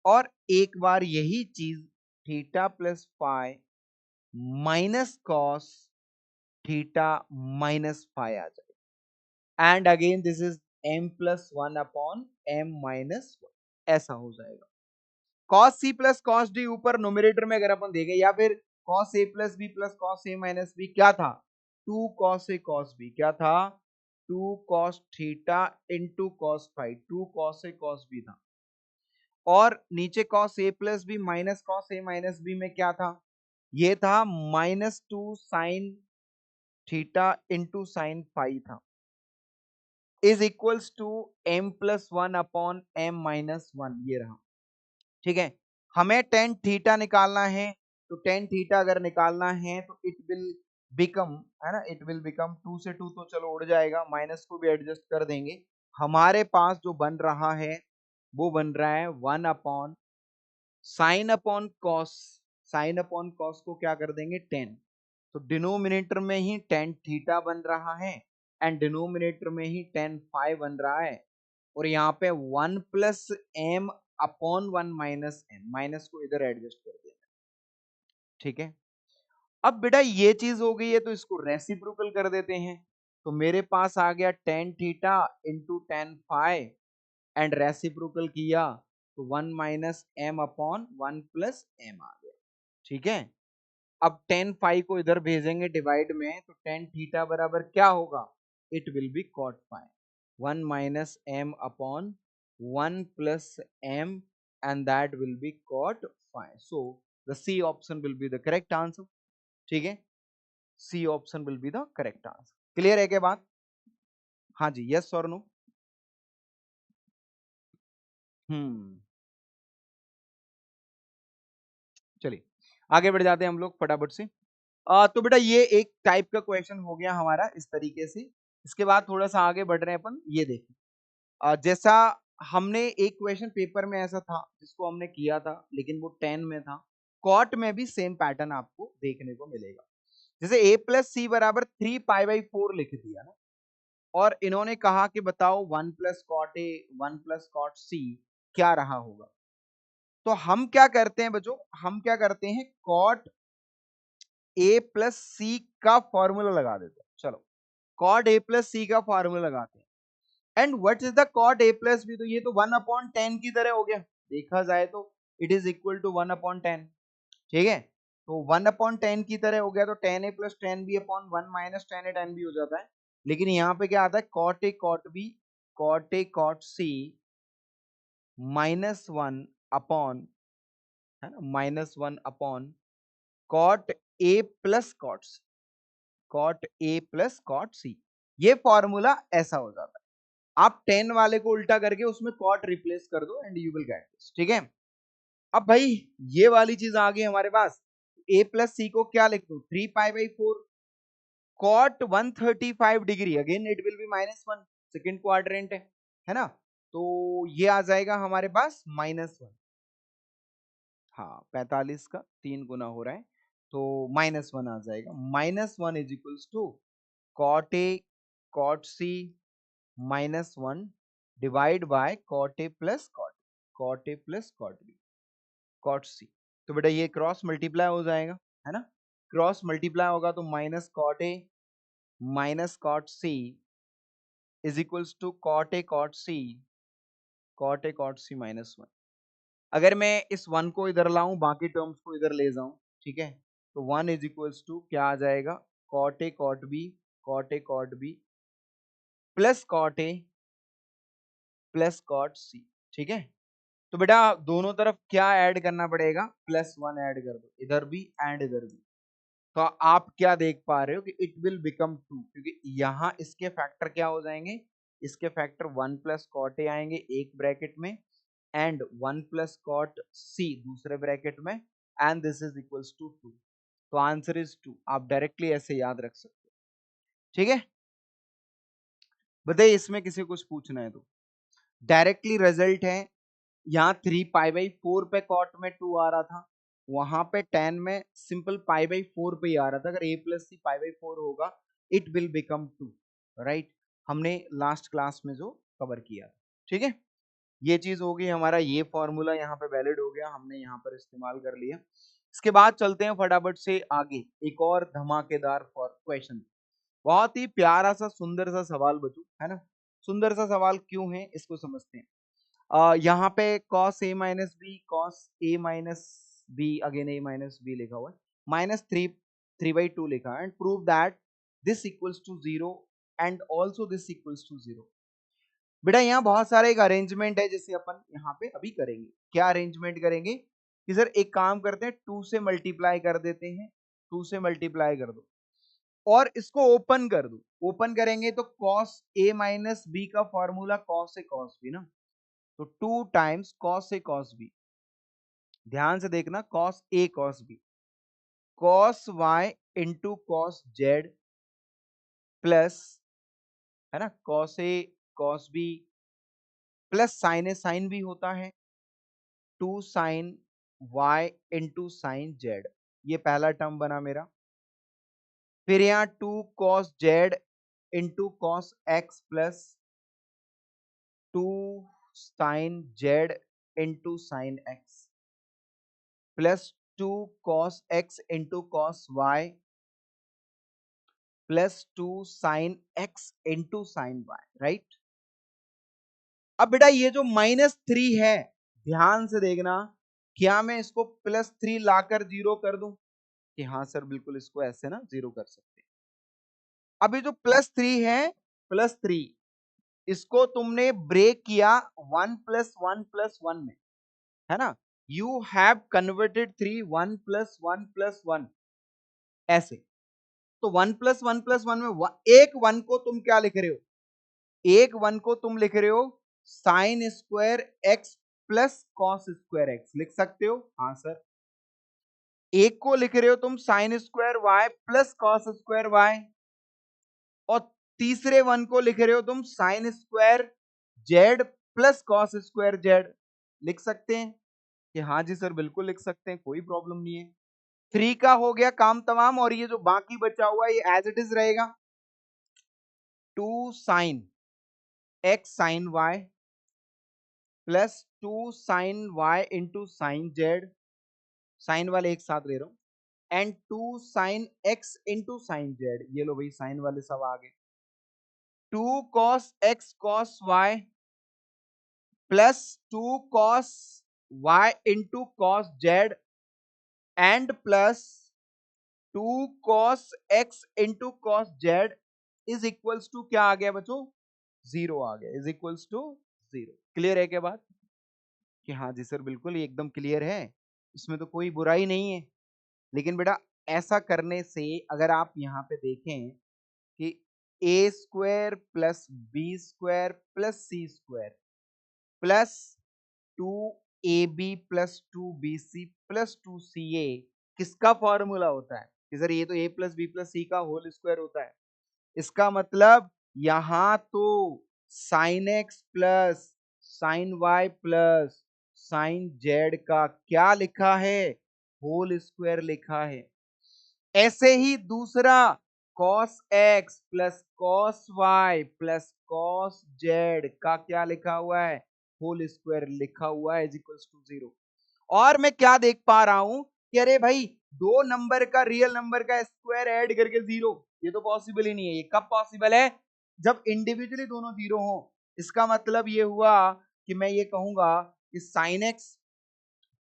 और एक बार यही चीज theta plus 5 minus cos theta minus 5 आ जाएगा, and again this is m plus 1 upon m minus 1, ऐसा हो जाएगा। cos c plus cos d ऊपर नोमिनेटर में अगर अपन देखें, या फिर cos a plus b plus cos a minus b क्या था, 2 cos a cos b, क्या था 2 cos theta into cos 5, 2 cos a cos b था, और नीचे cos a plus b minus cos a minus b में क्या था, ये था minus 2 sine theta into sine 5 था, is equals to m plus 1 upon m minus 1, ये रहा। ठीक है, हमें tan थीटा निकालना है, तो tan थीटा अगर निकालना है तो इट विल बिकम, है ना, इट विल बिकम 2 से 2 तो चलो उड़ जाएगा, माइनस को भी एडजस्ट कर देंगे, हमारे पास जो बन रहा है वो बन रहा है 1 upon sine upon cos, sine upon cos को क्या कर देंगे 10, तो डिनोमिनेटर में ही tan थीटा बन रहा है, एंड डिनोमिनेटर में ही tan फाई बन रहा है, और यहाँ पे 1 plus m upon 1 minus m, minus को इधर एडजस्ट कर देना। ठीक है, अब बेटा ये चीज हो गई है, तो इसको रेसिप्रोकल कर देते हैं, तो मेरे पास आ गया tan theta into tan phi, and reciprocal किया तो 1 minus M upon 1 plus M आ गया। ठीक है, अब tan फाई को इधर भेजेंगे डिवाइड में, तो tan थीटा बराबर क्या होगा, it will be cot phi, 1 minus M upon 1 plus m, and that will be cot phi, so the c option will be the correct answer. ठीक है, c option will be the correct answer. Clear है क्या बात? हाँ जी, yes और no? चलिए आगे बढ़ जाते हैं हम लोग फटाफट से। तो बेटा ये एक टाइप का क्वेश्चन हो गया हमारा इस तरीके से। इसके बाद थोड़ा सा आगे बढ़ रहे हैं अपन, ये देखिए जैसा हमने एक क्वेश्चन पेपर में ऐसा था जिसको हमने किया था, लेकिन वो 10 में था। कॉट में भी सेम पैटर्न आपको देखने को मिलेगा। जैसे a प्लस सी बराबर 3π/4 लिख दिया ना, और इन्होंने कहा कि बताओ 1 plus cot a 1 plus cot c क्या रहा होगा। तो हम क्या करते हैं बच्चों, हम क्या करते हैं, कॉट ए प्लस सी का फॉर्मूला लगा देते हैं। चलो कॉट ए प्लस सी का फॉर्मूला लगाते हैं। And what is the cot a plus B, तो ये तो 1/10 की तरह हो गया, देखा जाए तो इट इज इक्वल टू 1/10। ठीक है, तो 1/10 की तरह हो गया, तो 10a plus 10b upon 1 minus 10a 10b हो जाता है। लेकिन यहाँ पे क्या आता है, cot a cot B cot a cot c -1 upon, है ना, -1 upon cot a plus cot c, cot a plus cot c. ये फॉर्मूला ऐसा हो जाता है। आप 10 वाले को उल्टा करके उसमें कॉट रिप्लेस कर दो and you will get this. ठीक है, अब भाई ये वाली चीज आ गई हमारे पास। a प्लस सी को क्या लिख दो, 3π/4 cot 135 degree, again it will be -1, second quadrant है ना, तो ये आ जाएगा हमारे पास -1। हाँ 45 का 3 गुना हो रहा है, तो -1 आ जाएगा। -1 is equals to cot a cot c -1 divide by cot a plus cot a plus cot B cot c. तो बेटा ये क्रॉस मल्टीप्लाई हो जाएगा, है ना, क्रॉस मल्टीप्लाई होगा तो minus cot A minus cot c is equals to cot a cot c -1। अगर मैं इस 1 को इधर लाऊं, बाकी टर्म्स को इधर ले जाऊं, ठीक है, तो 1 इज इक्वल्स टू क्या आ जाएगा, cot a cot b plus cot a plus cot c. ठीक है, तो बेटा दोनों तरफ क्या ऐड करना पड़ेगा, +1 ऐड कर दो, इधर भी एंड इधर भी। तो आप क्या देख पा रहे हो कि इट विल बिकम 2, क्योंकि यहाँ इसके फैक्टर क्या हो जाएंगे, इसके फैक्टर 1 प्लस कॉट ए आएंगे एक ब्रैकेट में एंड 1 प्लस कॉट सी दूसरे ब्रैकेट में, and this is equals to 2। तो आंसर इज 2, आप डायरेक्टली ऐसे याद रख सकते हो। ठीक है, बताइए इसमें किसी को कुछ पूछना है तो। डायरेक्टली रिजल्ट है, यहाँ 3π/4 पे कॉट में 2 आ रहा था, वहां पे 10 में सिंपल π/4 पे ही आ रहा था। अगर a प्लस सी π/4 होगा इट विल बिकम 2, राइट, हमने लास्ट क्लास में जो कवर किया था। ठीक है, ये चीज हो गई हमारा, ये फॉर्मूला यहाँ पे वैलिड हो गया, हमने यहाँ पर इस्तेमाल कर लिया। इसके बाद चलते हैं फटाफट से आगे, एक और धमाकेदार क्वेश्चन, बहुत ही प्यारा सा सुंदर सा सवाल बच्चों, है ना। सुंदर सा सवाल क्यों है इसको समझते हैं। यहाँ पे cos a minus b cos a minus b again a minus b लिखा हुआ है, -3/2 लिखा है, and prove that this equals to 0 and also this equals to 0। बेटा यहाँ बहुत सारे एक अरेंजमेंट है जिसे अपन यहाँ पे अभी करेंगे। क्या अरेंजमेंट करेंगे कि सर एक काम करते हैं, 2 से मल्टीप्लाई कर देते हैं, 2 से मल्टीप्लाई कर दो और इसको ओपन कर दो। ओपन करेंगे तो cos a माइनस बी का formula cos a cos b ना, तो 2 times cos a cos b, ध्यान से देखना, cos a cos b cos y into cos z plus, है ना, cos a cos b प्लस साइन ए साइन भी होता है, 2 sine y into sine z, ये पहला टर्म बना मेरा। फिर यहाँ 2 cos z into cos x plus 2 sine z into sine x plus 2 cos x into cos y plus 2 sine x into sine y, right. अब बेटा ये जो -3 है, ध्यान से देखना, क्या मैं इसको +3 लाकर 0 कर दूं, कि हाँ सर बिल्कुल इसको ऐसे ना 0 कर सकते हैं। अभी जो +3 है, +3 इसको तुमने ब्रेक किया 1 + 1 + 1 में, है ना, यू हैव कन्वर्टेड 3 1 + 1 + 1 ऐसे। तो 1 + 1 + 1 में एक 1 को तुम क्या लिख रहे हो, एक 1 को तुम लिख रहे हो sine square x plus cos square x, लिख सकते हो, हाँ सर। एक को लिख रहे हो तुम sine square y plus cos square y, और तीसरे 1 को लिख रहे हो तुम sine square z plus cos square Z. लिख सकते हैं कि हाँ जी सर बिल्कुल लिख सकते हैं, कोई प्रॉब्लम नहीं है। 3 का हो गया काम तमाम, और ये जो बाकी बचा हुआ है ये एज इट इज रहेगा। 2 sine x sine y plus 2 sine y into sine z, sine वाले एक साथ ले रहा हूं, and 2 sine x into sine z. ये लो भाई साइन वाले सब आ गए। 2 cos x cos y plus 2 cos y into cos z and plus 2 cos x into cos z is equals to क्या आ गया बच्चों? 0 आ गया, इज इक्वल्स टू 0। क्लियर है क्या बात? कि हाँ जी सर बिल्कुल ये एकदम क्लियर है, इसमें तो कोई बुराई नहीं है। लेकिन बेटा ऐसा करने से अगर आप यहाँ पे देखें कि A square plus B square plus C square plus 2ab plus 2bc plus 2ca किसका फॉर्मूला होता है? कि सर ये तो a plus B plus c का होल स्क्वायर होता है। इसका मतलब यहां तो sine x plus sine y plus sine z का क्या लिखा है? होल स्क्वायर लिखा है। ऐसे ही दूसरा cos x plus cos y plus cos z का क्या लिखा हुआ है? होल स्क्वायर लिखा हुआ है, इज इक्वल्स टू 0। और मैं क्या देख पा रहा हूं कि अरे भाई दो नंबर का रियल नंबर का स्क्वायर ऐड करके 0, ये तो पॉसिबल ही नहीं है। ये कब पॉसिबल है? जब इंडिविजुअली दोनों 0 हो। इसका मतलब ये हुआ कि मैं ये कहूंगा कि sine x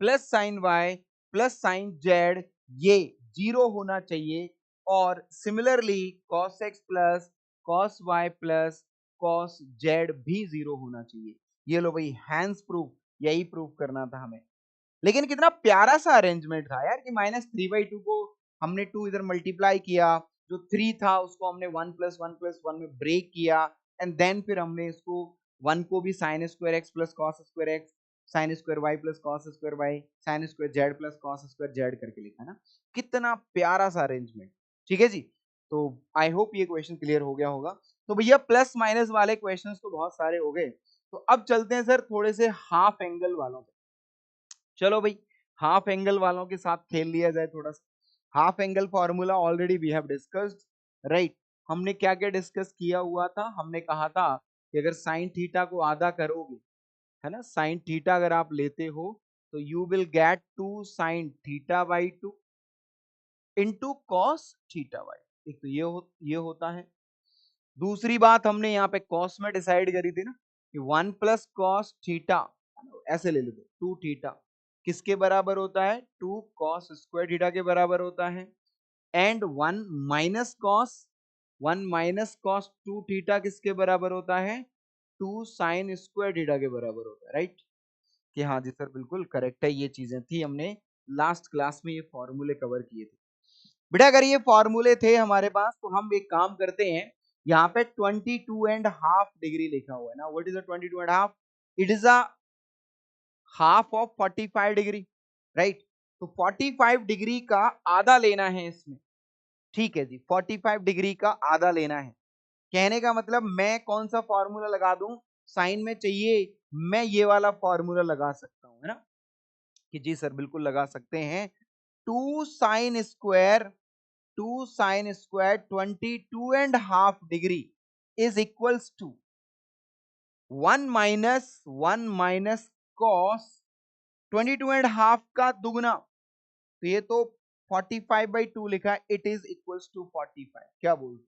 plus sine y plus sine z ये 0 होना चाहिए, और similarly cos x plus cos y plus cos z भी 0 होना चाहिए। ये लो भाई हैंड्स प्रूफ, यही प्रूफ करना था हमें। लेकिन कितना प्यारा सा अरेंजमेंट था यार कि -3/2 को हमने 2 इधर मल्टीप्लाई किया, जो 3 था उसको हमने 1 प्लस 1 प्लस 1 में ब्रेक किया, एंड देन फिर हमने इसको 1 को भी sine square x plus cos square x sine square y plus cos square y sine square z plus cos square z करके लिखा ना। कितना प्यारा सा अरेंजमेंट। ठीक है जी, तो आई होप ये क्वेश्चन क्लियर हो गया होगा। तो भैया प्लस माइनस वाले क्वेश्चंस तो बहुत सारे हो गए, तो अब चलते हैं सर थोड़े से हाफ एंगल वालों पे। चलो भाई हाफ एंगल वालों के साथ खेल लिया जाए थोड़ा सा। Half angle formula already we have discussed, right. हमने क्या क्या डिस्कस किया हुआ था? हमने कहा था कि अगर साइन थीटा को आधा करोगे, है ना, साइन थीटा अगर आप लेते हो तो you will get 2 sine theta by 2 into cos theta by. एक तो ये होता है। दूसरी बात हमने यहाँ पे कॉस में डिसाइड करी थी ना कि 1 प्लस कॉस थीटा, ऐसे ले लेते 2 थीटा किसके बराबर होता है? 2 कॉस स्क्वायर थीटा के बराबर होता है। एंड 1 माइनस कॉस 2 थीटा किसके बराबर होता है? 2 साइन स्क्वायर थीटा के बराबर होता है, राइट। कि हाँ जी सर बिल्कुल करेक्ट है, ये चीजें थी हमने लास्ट क्लास में ये फॉर्मूले कवर किए थे। बेटा अगर ये फॉर्मूले थे हमारे पास तो हम एक काम करते हैं, यहाँ पे 22.5 डिग्री लिखा हुआ है ना, what is a 22.5? It is a half of 45 degree, right. तो 45 डिग्री का आधा लेना है इसमें। ठीक है जी, 45 डिग्री का आधा लेना है। कहने का मतलब मैं कौन सा फॉर्मूला लगा दूं? साइन में चाहिए, मैं ये वाला फॉर्मूला लगा सकता हूं, है ना, कि जी सर बिल्कुल लगा सकते हैं। 2 sine square 22.5 degree is equals to 1 minus cos 22.5 का दुगना, तो ये तो 45/2 लिखा है, इट इज इक्वल्स टू 45। क्या बोल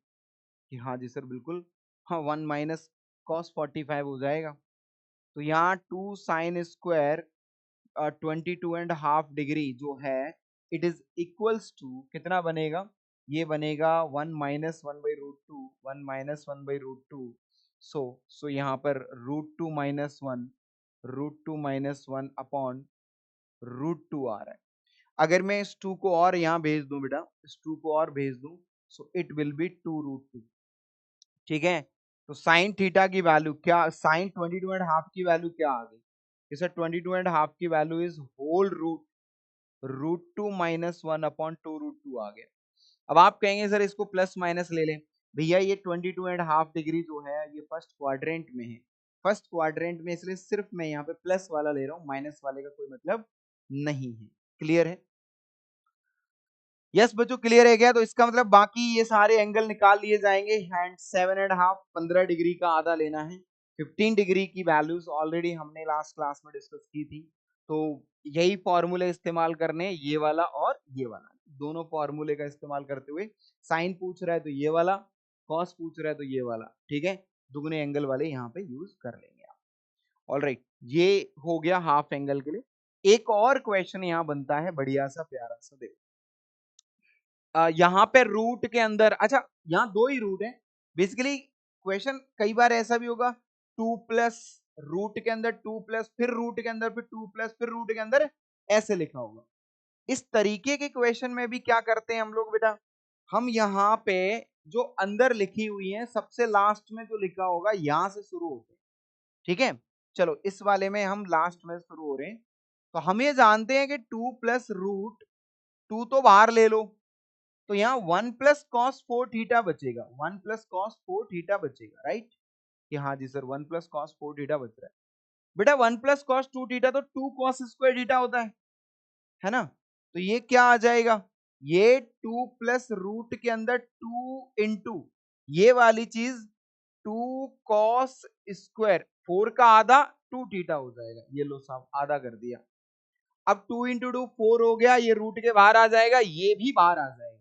कि हाँ जी सर बिल्कुल, हाँ 1 माइनस कॉस 45 हो जाएगा। तो यहाँ 2 साइन स्क्वायर 22.5 डिग्री जो है इट इज इक्वल्स टू कितना बनेगा? ये बनेगा 1 - 1/√2 1 - 1/√2। सो यहाँ पर √2 - 1 √2 - 1 अपॉन √2 आ रहा है। अगर मैं इस 2 को और यहाँ भेज दूं बेटा, इस 2 को और भेज दूं, सो इट विल बी 2√2। ठीक है, तो साइन थीटा की वैल्यू क्या, साइन 22.5 की वैल्यू क्या आ गई? इसे 22.5 की वैल्यू इज होल √2 - 1 अपॉन 2√2 आ गया। अब आप कहेंगे सर इसको प्लस माइनस ले लें। भैया ये 22.5 डिग्री जो है ये फर्स्ट क्वाड्रेंट में है, फर्स्ट क्वाड्रेंट में, इसलिए सिर्फ मैं यहाँ पे प्लस वाला ले रहा हूँ, माइनस वाले का कोई मतलब नहीं है। क्लियर है? यस बच्चों, क्लियर है क्या? तो इसका मतलब बाकी ये सारे एंगल निकाल लिए जाएंगे एंड 7.5 15 डिग्री का आधा लेना है। 15 डिग्री की वैल्यूज ऑलरेडी हमने लास्ट क्लास में डिस्कस की थी, तो यही फॉर्मूले इस्तेमाल करने, ये वाला और ये वाला, दोनों फॉर्मूले का इस्तेमाल करते हुए, साइन पूछ रहा है तो ये वाला, कॉस पूछ रहा है तो ये वाला, ठीक है, दुगने एंगल वाले यहाँ पे यूज कर लेंगे आप। ऑलराइट, ये हो गया हाफ एंगल के लिए। एक और क्वेश्चन यहाँ बनता है बढ़िया सा प्यारा सा, देखो यहाँ पे रूट के अंदर, अच्छा यहाँ दो ही रूट है बेसिकली। क्वेश्चन कई बार ऐसा भी होगा, 2 प्लस रूट के अंदर 2 प्लस फिर रूट के अंदर फिर 2 प्लस फिर रूट के अंदर, ऐसे लिखा होगा। इस तरीके के क्वेश्चन में भी क्या करते हैं हम लोग बेटा, हम यहाँ पे जो अंदर लिखी हुई है सबसे लास्ट में जो लिखा होगा यहां से शुरू होते हैं, ठीक है। चलो इस वाले में हम लास्ट में शुरू हो रहे हैं, तो हम ये जानते हैं कि 2 प्लस रूट, 2 तो बाहर ले लो, तो यहाँ 1 प्लस कॉस 4 थीटा बचेगा, 1 प्लस कॉस 4 थीटा बचेगा, राइट? कि हाँ जी सर 1 प्लस कॉस 4 थीटा बच रहा है। बेटा 1 प्लस कॉस 2 थीटा तो 2 कॉस स्क्वायर थीटा होता है ना? तो ये क्या आ जाएगा, ये 2 प्लस रूट के अंदर 2 इंटू ये वाली चीज 2 कॉस स्क्वायर 4 का आधा 2 थीटा हो जाएगा। ये लो साहब आधा कर दिया। अब 2 इंटू 2 4 हो गया, ये रूट के बाहर आ जाएगा, ये भी बाहर आ जाएगा।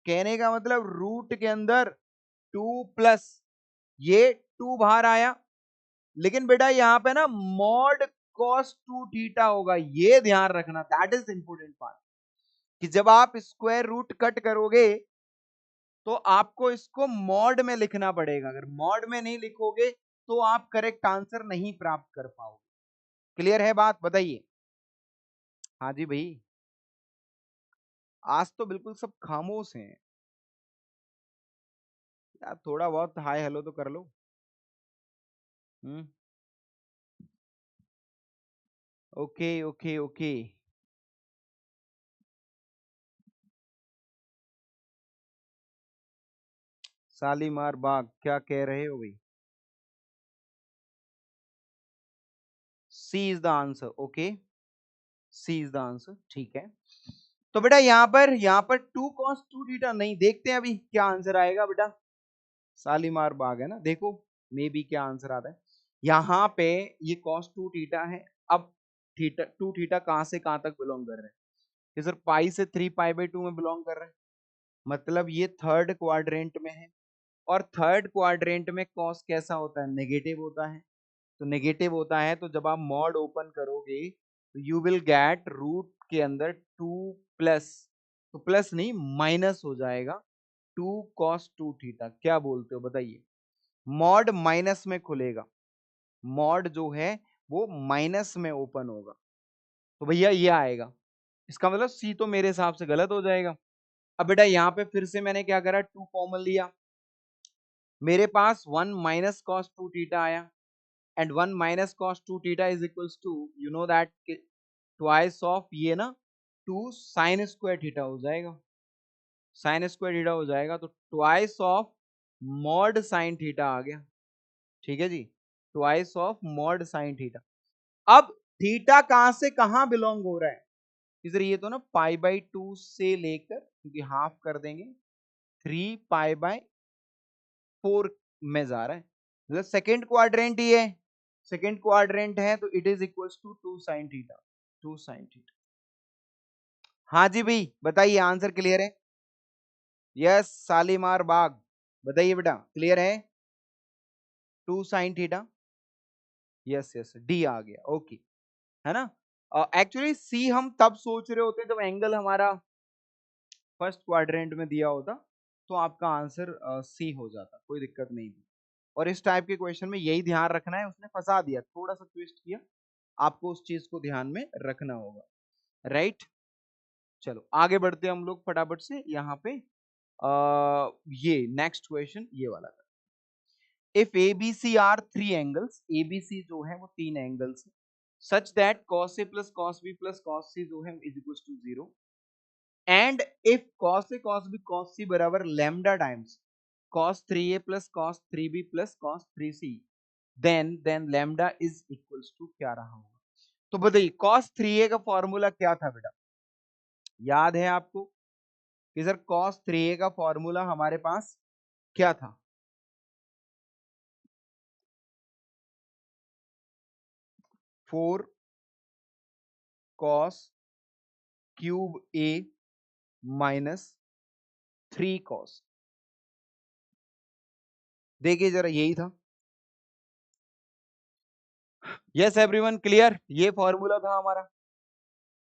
कहने का मतलब रूट के अंदर 2 प्लस ये 2 बाहर आया, लेकिन बेटा यहाँ पे ना मॉड कॉस 2 थीटा होगा, ये ध्यान रखना, दैट इज इंपोर्टेंट पार्ट, कि जब आप स्क्वायर रूट कट करोगे तो आपको इसको मॉड में लिखना पड़ेगा। अगर मॉड में नहीं लिखोगे तो आप करेक्ट आंसर नहीं प्राप्त कर पाओगे। क्लियर है बात? बताइए। हाँ जी भाई, आज तो बिल्कुल सब खामोश हैं यार, थोड़ा बहुत हाय हेलो तो कर लो। Hmm, okay okay okay. Shalimar Bagh क्या कह रहे हो भाई? C is the answer, okay, C is the answer, ठीक है। तो बेटा यहाँ पर 2 cos 2 थीटा नहीं, देखते हैं अभी क्या आंसर आएगा बेटा। शालीमार बाग है ना, देखो मे बी क्या आंसर आता है। यहाँ पे ये cos 2 थीटा है। अब थीटा 2 थीटा कहां से कहां तक बिलोंग कर रहे हैं? ये सर पाई से 3 पाई बाई 2 में बिलोंग कर रहे हैं, मतलब ये थर्ड क्वाड्रेंट में है। और थर्ड क्वाड्रेंट में कॉस कैसा होता है? नेगेटिव होता है। तो नेगेटिव होता है तो जब आप मॉड ओपन करोगे तो यू विल गेट रूट के अंदर 2 प्लस, तो प्लस नहीं माइनस हो जाएगा 2 कॉस 2 थीटा। क्या बोलते हो बताइए? मॉड माइनस में खुलेगा, मॉड जो है वो माइनस में ओपन होगा, तो भैया ये आएगा। इसका मतलब सी तो मेरे हिसाब से गलत हो जाएगा। अब बेटा यहाँ पे फिर से मैंने क्या करा, 2 कॉमन लिया, मेरे पास 1 माइनस कॉस 2 थीटा आया, and 1 minus cos 2 theta is equals to, you know that twice of ये ना 2 साइन स्क्वायर थीटा हो जाएगा, साइन स्क्वायर थीटा हो जाएगा, तो twice of mod sine theta आ गया। ठीक है जी, twice of mod sine theta. अब थीटा कहां से कहां बिलोंग हो रहा है? इधर ये तो ना पाई बाई 2 से लेकर, क्योंकि हाफ कर देंगे, 3 पाई बाई 4 में जा रहा है, मतलब सेकेंड क्वाड्रेंट ही है, सेकेंड क्वाड्रेंट है, तो it is equals to 2 sine theta, 2 sine theta. हाँ जी भाई बताइए, आंसर क्लियर है? यस शालीमार बाग, बताइए बेटा क्लियर है? 2 sine theta, yes yes D आ गया, ओके, है ना। एक्चुअली सी हम तब सोच रहे होते हैं जब एंगल हमारा फर्स्ट क्वाड्रेंट में दिया होता, तो आपका आंसर सी हो जाता, कोई दिक्कत नहीं थी। और इस टाइप के क्वेश्चन में यही ध्यान रखना है, उसने फंसा दिया, थोड़ा सा ट्विस्ट किया, आपको उस चीज को ध्यान में रखना होगा, राइट। चलो आगे बढ़ते हैं हम लोग फटाफट से यहाँ पे। ये नेक्स्ट क्वेश्चन ये वाला था। If ABC are 3 angles, ABC जो है वो 3 angles, such that cos A plus cos B plus cos C जो है is equal to 0, and if cos A cos B cos C बराबर lambda times cos 3A plus cos 3B plus cos 3C, then lambda is equals to क्या रहा होगा? तो बताइए cos 3a का formula क्या था बेटा? याद है आपको कि सर cos 3a का फॉर्मूला हमारे पास क्या था? 4 cos cube a minus 3 cos। देखिए जरा यही था। Yes everyone clear? ये फॉर्मूला था हमारा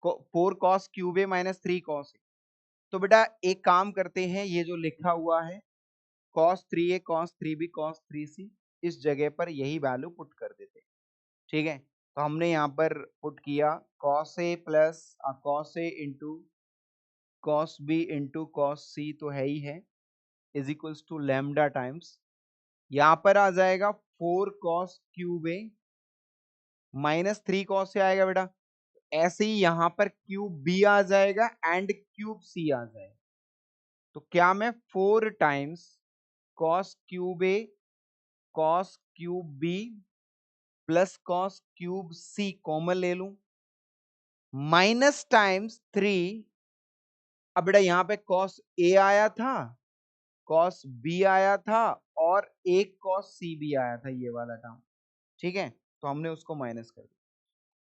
4 cos cube a minus 3 cos a। तो बेटा एक काम करते हैं, ये जो लिखा हुआ है cos 3a cos 3b cos 3c, इस जगह पर यही वैल्यू पुट कर देते हैं। ठीक है, तो हमने यहाँ पर पुट किया cos a plus cos a into cos b into cos c तो है ही है, is equals to lambda times यहाँ पर आ जाएगा 4 cos cube a minus 3 cos से आएगा बेटा, ऐसे ही यहां पर क्यूब b आ जाएगा एंड क्यूब c आ जाएगा। तो क्या मैं 4 times cos cube a cos cube b plus cos cube c common ले लूं, माइनस टाइम्स 3। अब बेटा यहां पे cos a आया था, cos b आया था और एक cos c भी आया था, ये वाला टर्म। ठीक है, तो हमने उसको माइनस कर दिया।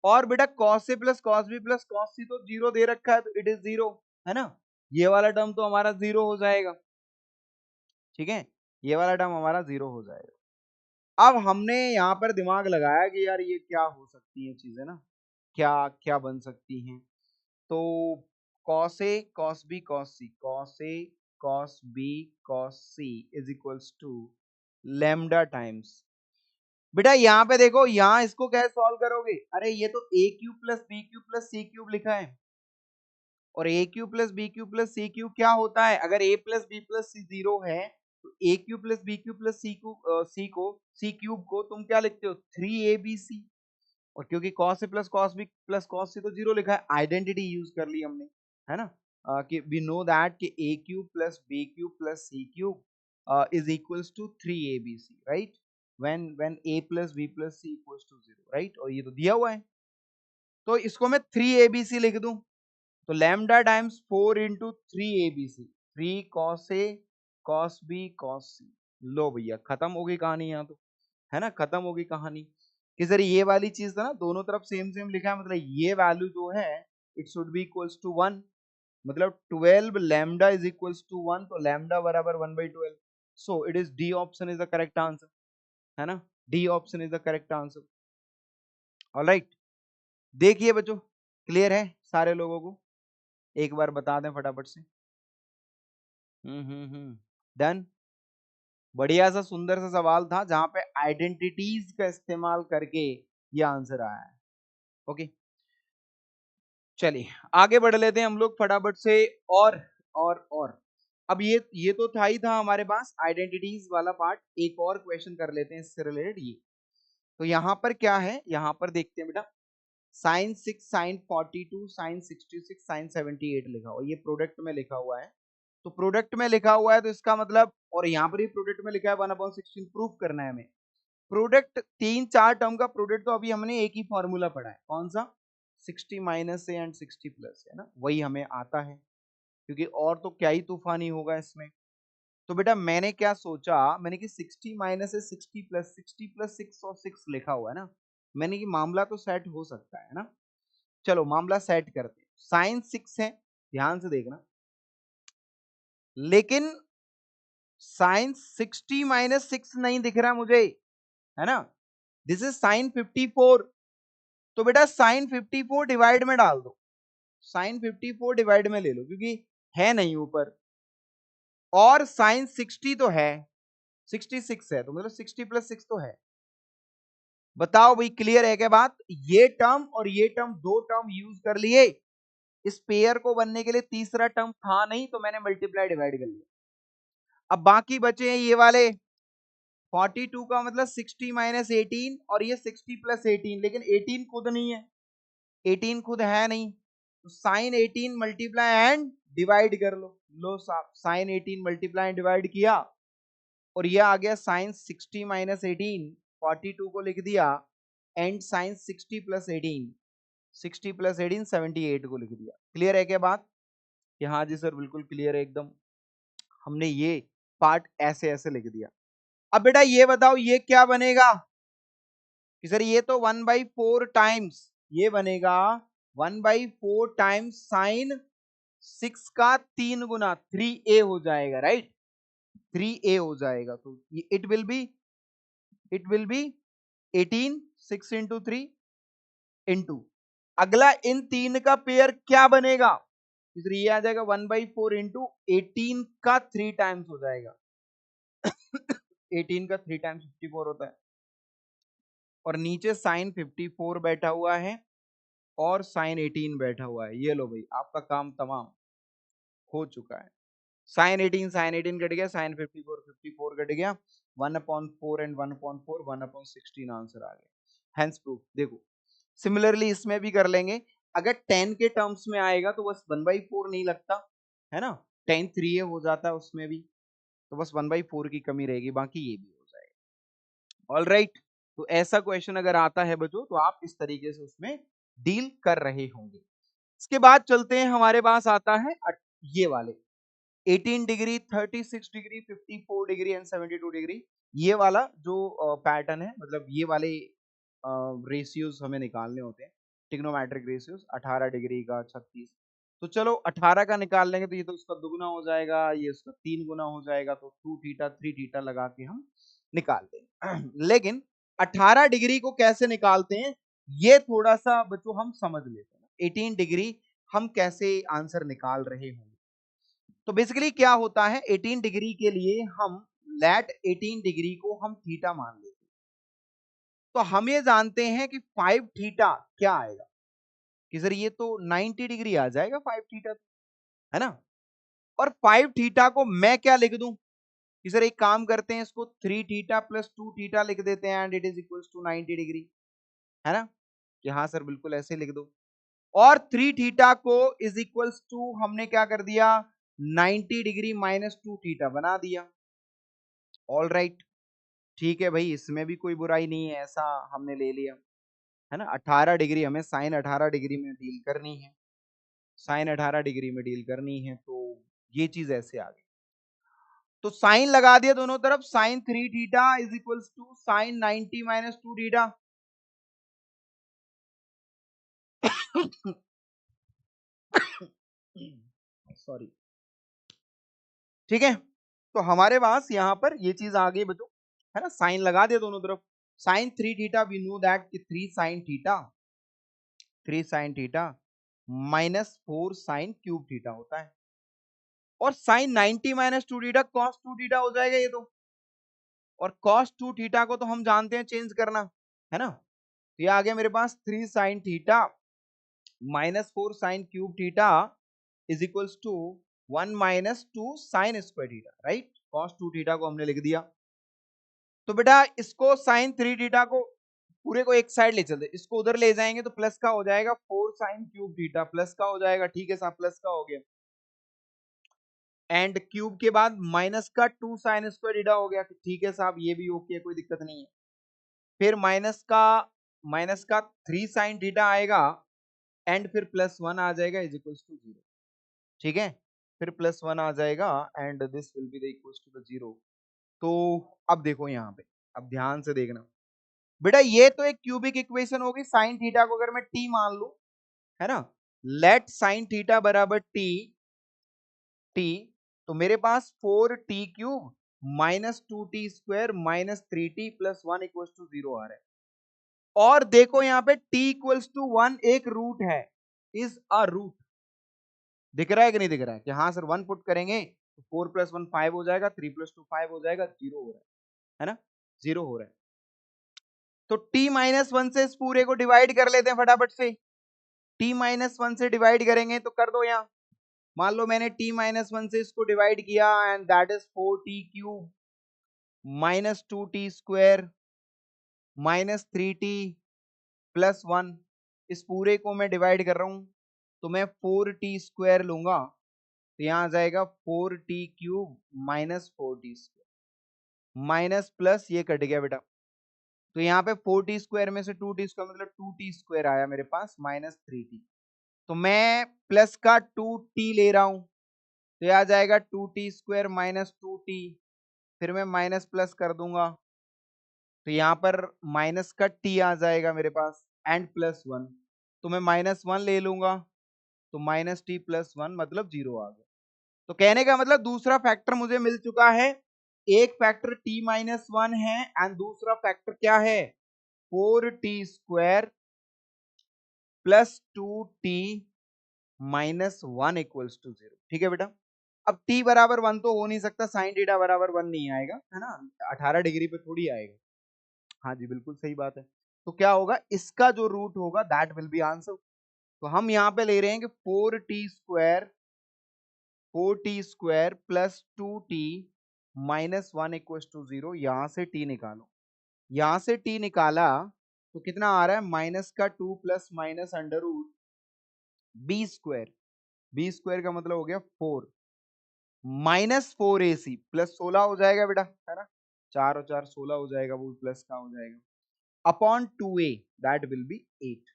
और बेटा cos a plus cos b plus cos c तो जीरो दे रखा है, तो इट इज जीरो, है ना? ये वाला टर्म तो हमारा जीरो हो जाएगा। ठीक है, ये वाला टर्म हमारा जीरो हो जाएगा। अब हमने यहाँ पर दिमाग लगाया कि यार ये क्या हो सकती है चीजें ना, क्या क्या बन सकती हैं। तो cos a cos b cos c, cos a cos b cos c is equals to lambda times. बेटा यहाँ पे देखो, यहाँ इसको कैसे सॉल्व करोगे? अरे ये तो a cube plus B cube plus C cube लिखा है, और A cube plus B cube plus C cube क्या होता है? अगर a plus B plus C zero है तो A cube plus B cube plus C cube को तुम क्या लिखते हो? 3abc। और क्योंकि cos a plus cos b plus cos c तो जीरो लिखा है, आइडेंटिटी यूज कर ली हमने, है ना? कि वी नो दैट कि a cube plus b cube plus c cube is equals to 3abc, right? when a plus b plus c equals to zero, right? और ये तो दिया हुआ है, तो इसको मैं 3abc लिख दूं, तो lambda times 4 into 3abc, 3 cos a cos b cos c। लो भैया खत्म हो गई कहानी, यहाँ तो है ना, खत्म हो गई कहानी। कि सर ये वाली चीज था ना, दोनों तरफ सेम सेम लिखा है, मतलब ये वैल्यू जो है it should be equals to 1, मतलब 12 लैम्डा इज इक्वल्स टू 1, तो लैम्डा बराबर 1/12। So it is D option is the correct answer, है ना? D option is the correct answer. Alright, देखिए बच्चों क्लियर है सारे लोगों को? एक बार बता दें फटाफट से। डन। बढ़िया सा सुंदर सा सवाल था जहां पे आइडेंटिटीज का इस्तेमाल करके ये आंसर आया है। ओके, चलिए आगे बढ़ लेते हैं हम लोग फटाफट से। और अब ये तो था ही था हमारे पास आइडेंटिटीज वाला पार्ट। एक और क्वेश्चन कर लेते हैं इससे रिलेटेड। ये तो यहाँ पर क्या है, यहाँ पर देखते हैं बेटा, sin 6 sin 42 sin 66 sin 78 लिखा हुआ, ये प्रोडक्ट में लिखा हुआ है। तो प्रोडक्ट में लिखा हुआ है तो इसका मतलब, और यहाँ पर भी प्रोडक्ट में लिखा है 1/16 प्रूफ करना है हमें। प्रोडक्ट तीन चार टर्म का प्रोडक्ट तो अभी हमने एक ही फॉर्मूला पढ़ा है, कौन सा? 60 माइनस से एंड 60 प्लस, है ना, वही हमें आता है, क्योंकि और तो क्या ही तूफानी होगा इसमें। तो बेटा मैंने क्या सोचा, मैंने कि 60 माइनस से 60 प्लस 6 और 6 लिखा हुआ है ना, मैंने कि मामला तो सेट हो सकता है ना। चलो मामला सेट करते हैं। साइन 6 है, ध्यान से देखना, लेकिन साइन 60 माइनस 6 नहीं दिख रहा मुझे, है ना? This is sign 54। तो बेटा साइन 54 डिवाइड में डाल दो, साइन 54 डिवाइड में ले लो, क्योंकि है नहीं ऊपर, और साइन 60 तो है, 66 है, तो मतलब 60 प्लस 6 तो है। बताओ भाई क्लियर है क्या बात? ये टर्म और ये टर्म, दो टर्म यूज कर लिए। इस पेयर को बनने के लिए तीसरा टर्म था नहीं, तो मैंने मल्टीप्लाई डिवाइड कर लिया। अब बाकी बचे हैं ये वाले 42 का मतलब 60 माइनस 18 और ये 60 प्लस 18, लेकिन 18 खुद नहीं है, 18 खुद है नहीं, तो साइन 18 मल्टीप्लाई एंड डिवाइड कर लो। लो साहब, साइन 18 मल्टीप्लाई एंड डिवाइड किया और ये आ गया साइन 60 माइनस 18 42 को लिख दिया एंड साइन 60 प्लस 18, 60 प्लस 18 78 को लिख दिया। क्लियर है क्या बात? कि हाँ जी सर बिल्कुल क्लियर है एकदम, हमने ये पार्ट ऐसे ऐसे लिख दिया। अब बेटा ये बताओ ये क्या बनेगा कि सर ये तो 1/4 टाइम्स, ये बनेगा 1/4 टाइम्स साइन 6 का 3 गुना 3a हो जाएगा, राइट? 3a हो जाएगा, तो it will B 18, 6 into 3 into अगला इन तीन का पेयर क्या बनेगा, इसलिए ये आ जाएगा 1/4 इंटू 18 का 3 टाइम्स हो जाएगा। 18 का 3 टाइम्स 54 होता है, और नीचे साइन 54 बैठा हुआ है और साइन 18 बैठा हुआ है। ये लो भाई आपका काम तमाम हो चुका है। साइन 18 कट गया, साइन 54 कट गया, 1/4 एंड 1/4 1/16 आंसर आ गया। Hence proof. देखो सिमिलरली इसमें भी कर लेंगे, अगर 10 के टर्म्स में आएगा तो बस 1/4 नहीं लगता है ना, 10 3a हो जाता है उसमें भी, तो बस 1/4 की कमी रहेगी, बाकी ये भी हो जाएगा। ऑल राइट, तो ऐसा क्वेश्चन अगर आता है बच्चों तो आप इस तरीके से उसमें डील कर रहे होंगे। इसके बाद चलते हैं, हमारे पास आता है ये वाले 18 degree, 36 degree, 54 degree and 72 degree. ये वाला जो पैटर्न है, मतलब ये वाले रेशियोज हमें निकालने होते हैं, ट्रिग्नोमेट्रिक रेशियोज। 18 डिग्री का 36, तो चलो 18 का निकाल लेंगे तो ये तो उसका दुगना हो जाएगा, ये उसका 3 गुना हो जाएगा, तो 2 थीटा 3 थीटा लगा के हम निकाल देंगे। लेकिन 18 डिग्री को कैसे निकालते हैं ये थोड़ा सा बच्चों हम समझ लेते हैं। 18 डिग्री हम कैसे आंसर निकाल रहे होंगे, तो बेसिकली क्या होता है 18 डिग्री के लिए हम लेट 18 डिग्री को हम थीटा मान लेते हैं, तो हम ये जानते हैं कि 5 थीटा क्या आएगा कि सर ये तो 90 डिग्री आ जाएगा 5 थीटा, है ना। और 5 थीटा को मैं क्या लिख दूं कि सर एक काम करते हैं, इसको 3 थीटा प्लस 2 थीटा लिख देते हैं and it is equals to 90 degree, है ना। कि हाँ सर बिल्कुल ऐसे लिख दो, और 3 थीटा को इज इक्वल्स टू हमने क्या कर दिया 90 डिग्री माइनस 2 थीटा बना दिया। ऑल राइट, ठीक है भाई, इसमें भी कोई बुराई नहीं है, ऐसा हमने ले लिया, है ना। 18 डिग्री हमें साइन 18 डिग्री में डील करनी है, साइन 18 डिग्री में डील करनी है, तो ये चीज ऐसे आ गई। तो साइन लगा दिया दोनों तरफ, sine 3 theta is equals to sine 90 minus 2 theta. Sorry, ठीक है। तो हमारे पास यहां पर ये चीज आ गई बच्चों, है ना। साइन लगा दिया दोनों तरफ, sine 3 theta we know that कि 3 sine theta, 3 sine theta minus 4 sine cube theta होता है, और sine 90 minus 2 theta cos 2 theta हो जाएगा ये तो, और कॉस 2 थीटा को तो हम जानते हैं चेंज करना, है ना। तो ये आ गया मेरे पास 3 sine theta minus 4 sine cube theta is equals to 1 minus 2 sine square theta, right. Cos 2 theta को हमने लिख दिया, तो बेटा इसको साइन 3 थीटा को पूरे को एक साइड ले चलते, इसको उधर ले जाएंगे तो प्लस का हो जाएगा 4 साइन क्यूब थीटा, प्लस का हो जाएगा, ठीक है साहब प्लस का हो गया, एंड क्यूब के बाद माइनस का 2 साइन स्क्वायर थीटा हो गया, ठीक है साहब ये भी ओके, कोई दिक्कत नहीं है। फिर माइनस का 3 साइन थीटा आएगा एंड फिर प्लस 1 आ जाएगा इज इक्वल्स टू 0, ठीक है। फिर प्लस 1 आ जाएगा and this will be the equals to the 0। तो अब देखो यहाँ पे, अब ध्यान से देखना बेटा, ये तो एक क्यूबिक इक्वेशन होगी, साइन थीटा को अगर मैं टी मान लूं, है ना, लेट साइन थीटा बराबर टी, टी, तो मेरे पास 4t cube minus 2t square minus 3t plus 1 equals to 0 आ रहा है। और देखो यहाँ पे t इक्वल्स टू 1 एक रूट है, इज अ रूट, दिख रहा है कि नहीं दिख रहा है कि हाँ सर 1 पुट करेंगे तो 4 प्लस 1 5 हो जाएगा, 3 प्लस 2 5 हो जाएगा, 0 हो रहा है ना, 0 हो रहा है। तो t माइनस 1 से इस पूरे को डिवाइड कर लेते हैं फटाफट से, t माइनस 1 से डिवाइड करेंगे तो कर दो यहाँ, मान लो मैंने t माइनस 1 से इसको डिवाइड किया and that is 4t cube minus 2t square minus 3t plus 1, इस पूरे को मैं डिवाइड कर रहा हूं तो मैं 4t स्क्वायर लूंगा, तो यहां आ जाएगा 4t cube minus 4t square, minus plus ये कट गया बेटा, तो यहाँ पे 4t² में से 2t² मतलब 2t² आया मेरे पास माइनस 3t। तो मैं प्लस का 2t ले रहा हूं, तो यह आ जाएगा 2t² माइनस 2t। फिर मैं माइनस प्लस कर दूंगा, तो यहाँ पर माइनस का t आ जाएगा मेरे पास एंड प्लस 1। तो मैं -1 ले लूंगा, तो -t+1 मतलब 0 आ गया। तो कहने का मतलब दूसरा फैक्टर मुझे मिल चुका है। एक फैक्टर t-1 है एंड दूसरा फैक्टर क्या है, 4t² plus 2t minus 1 equals to 0। ठीक है बेटा। अब t बराबर 1 तो हो नहीं सकता, साइन थीटा बराबर 1 नहीं आएगा, है ना, 18 डिग्री पे थोड़ी आएगा। हाँ जी बिल्कुल सही बात है। तो क्या होगा, इसका जो रूट होगा दैट विल बी आंसर। तो हम यहाँ पे ले रहे हैं कि 4t² plus 2t minus 1 equals to 0। यहां से t निकालो, यहां से t निकाला तो कितना आ रहा है, माइनस का 2 plus minus under root b²। b² का मतलब हो गया 4 -4ac प्लस 16 हो जाएगा बेटा, है ना, 4 और 4 16 हो जाएगा, वो प्लस का हो जाएगा upon 2a that will B 8।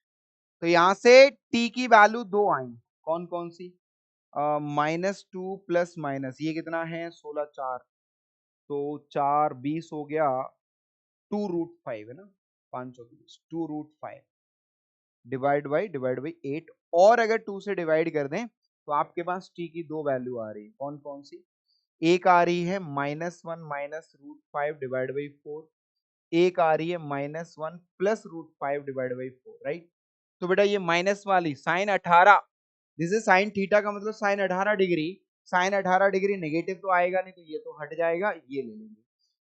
तो यहां से t की वैल्यू दो आई, कौन कौन सी, -2 प्लस माइनस ये कितना है 16, 4 तो 4 20 हो गया, 2√5 है ना, 520 2√5 डिवाइड बाई 8। और अगर 2 से डिवाइड कर दें तो आपके पास t की दो वैल्यू आ रही है, कौन कौन सी, एक आ रही है -1 माइनस √5 डिवाइड बाई 4, एक आ रही है -1 प्लस √5 डिवाइड बाई 4, राइट। तो बेटा ये माइनस वाली sine 18, this is sine theta का मतलब sine 18 degree, sine 18 degree negative तो आएगा नहीं, तो ये तो हट जाएगा, ये ले लेंगे।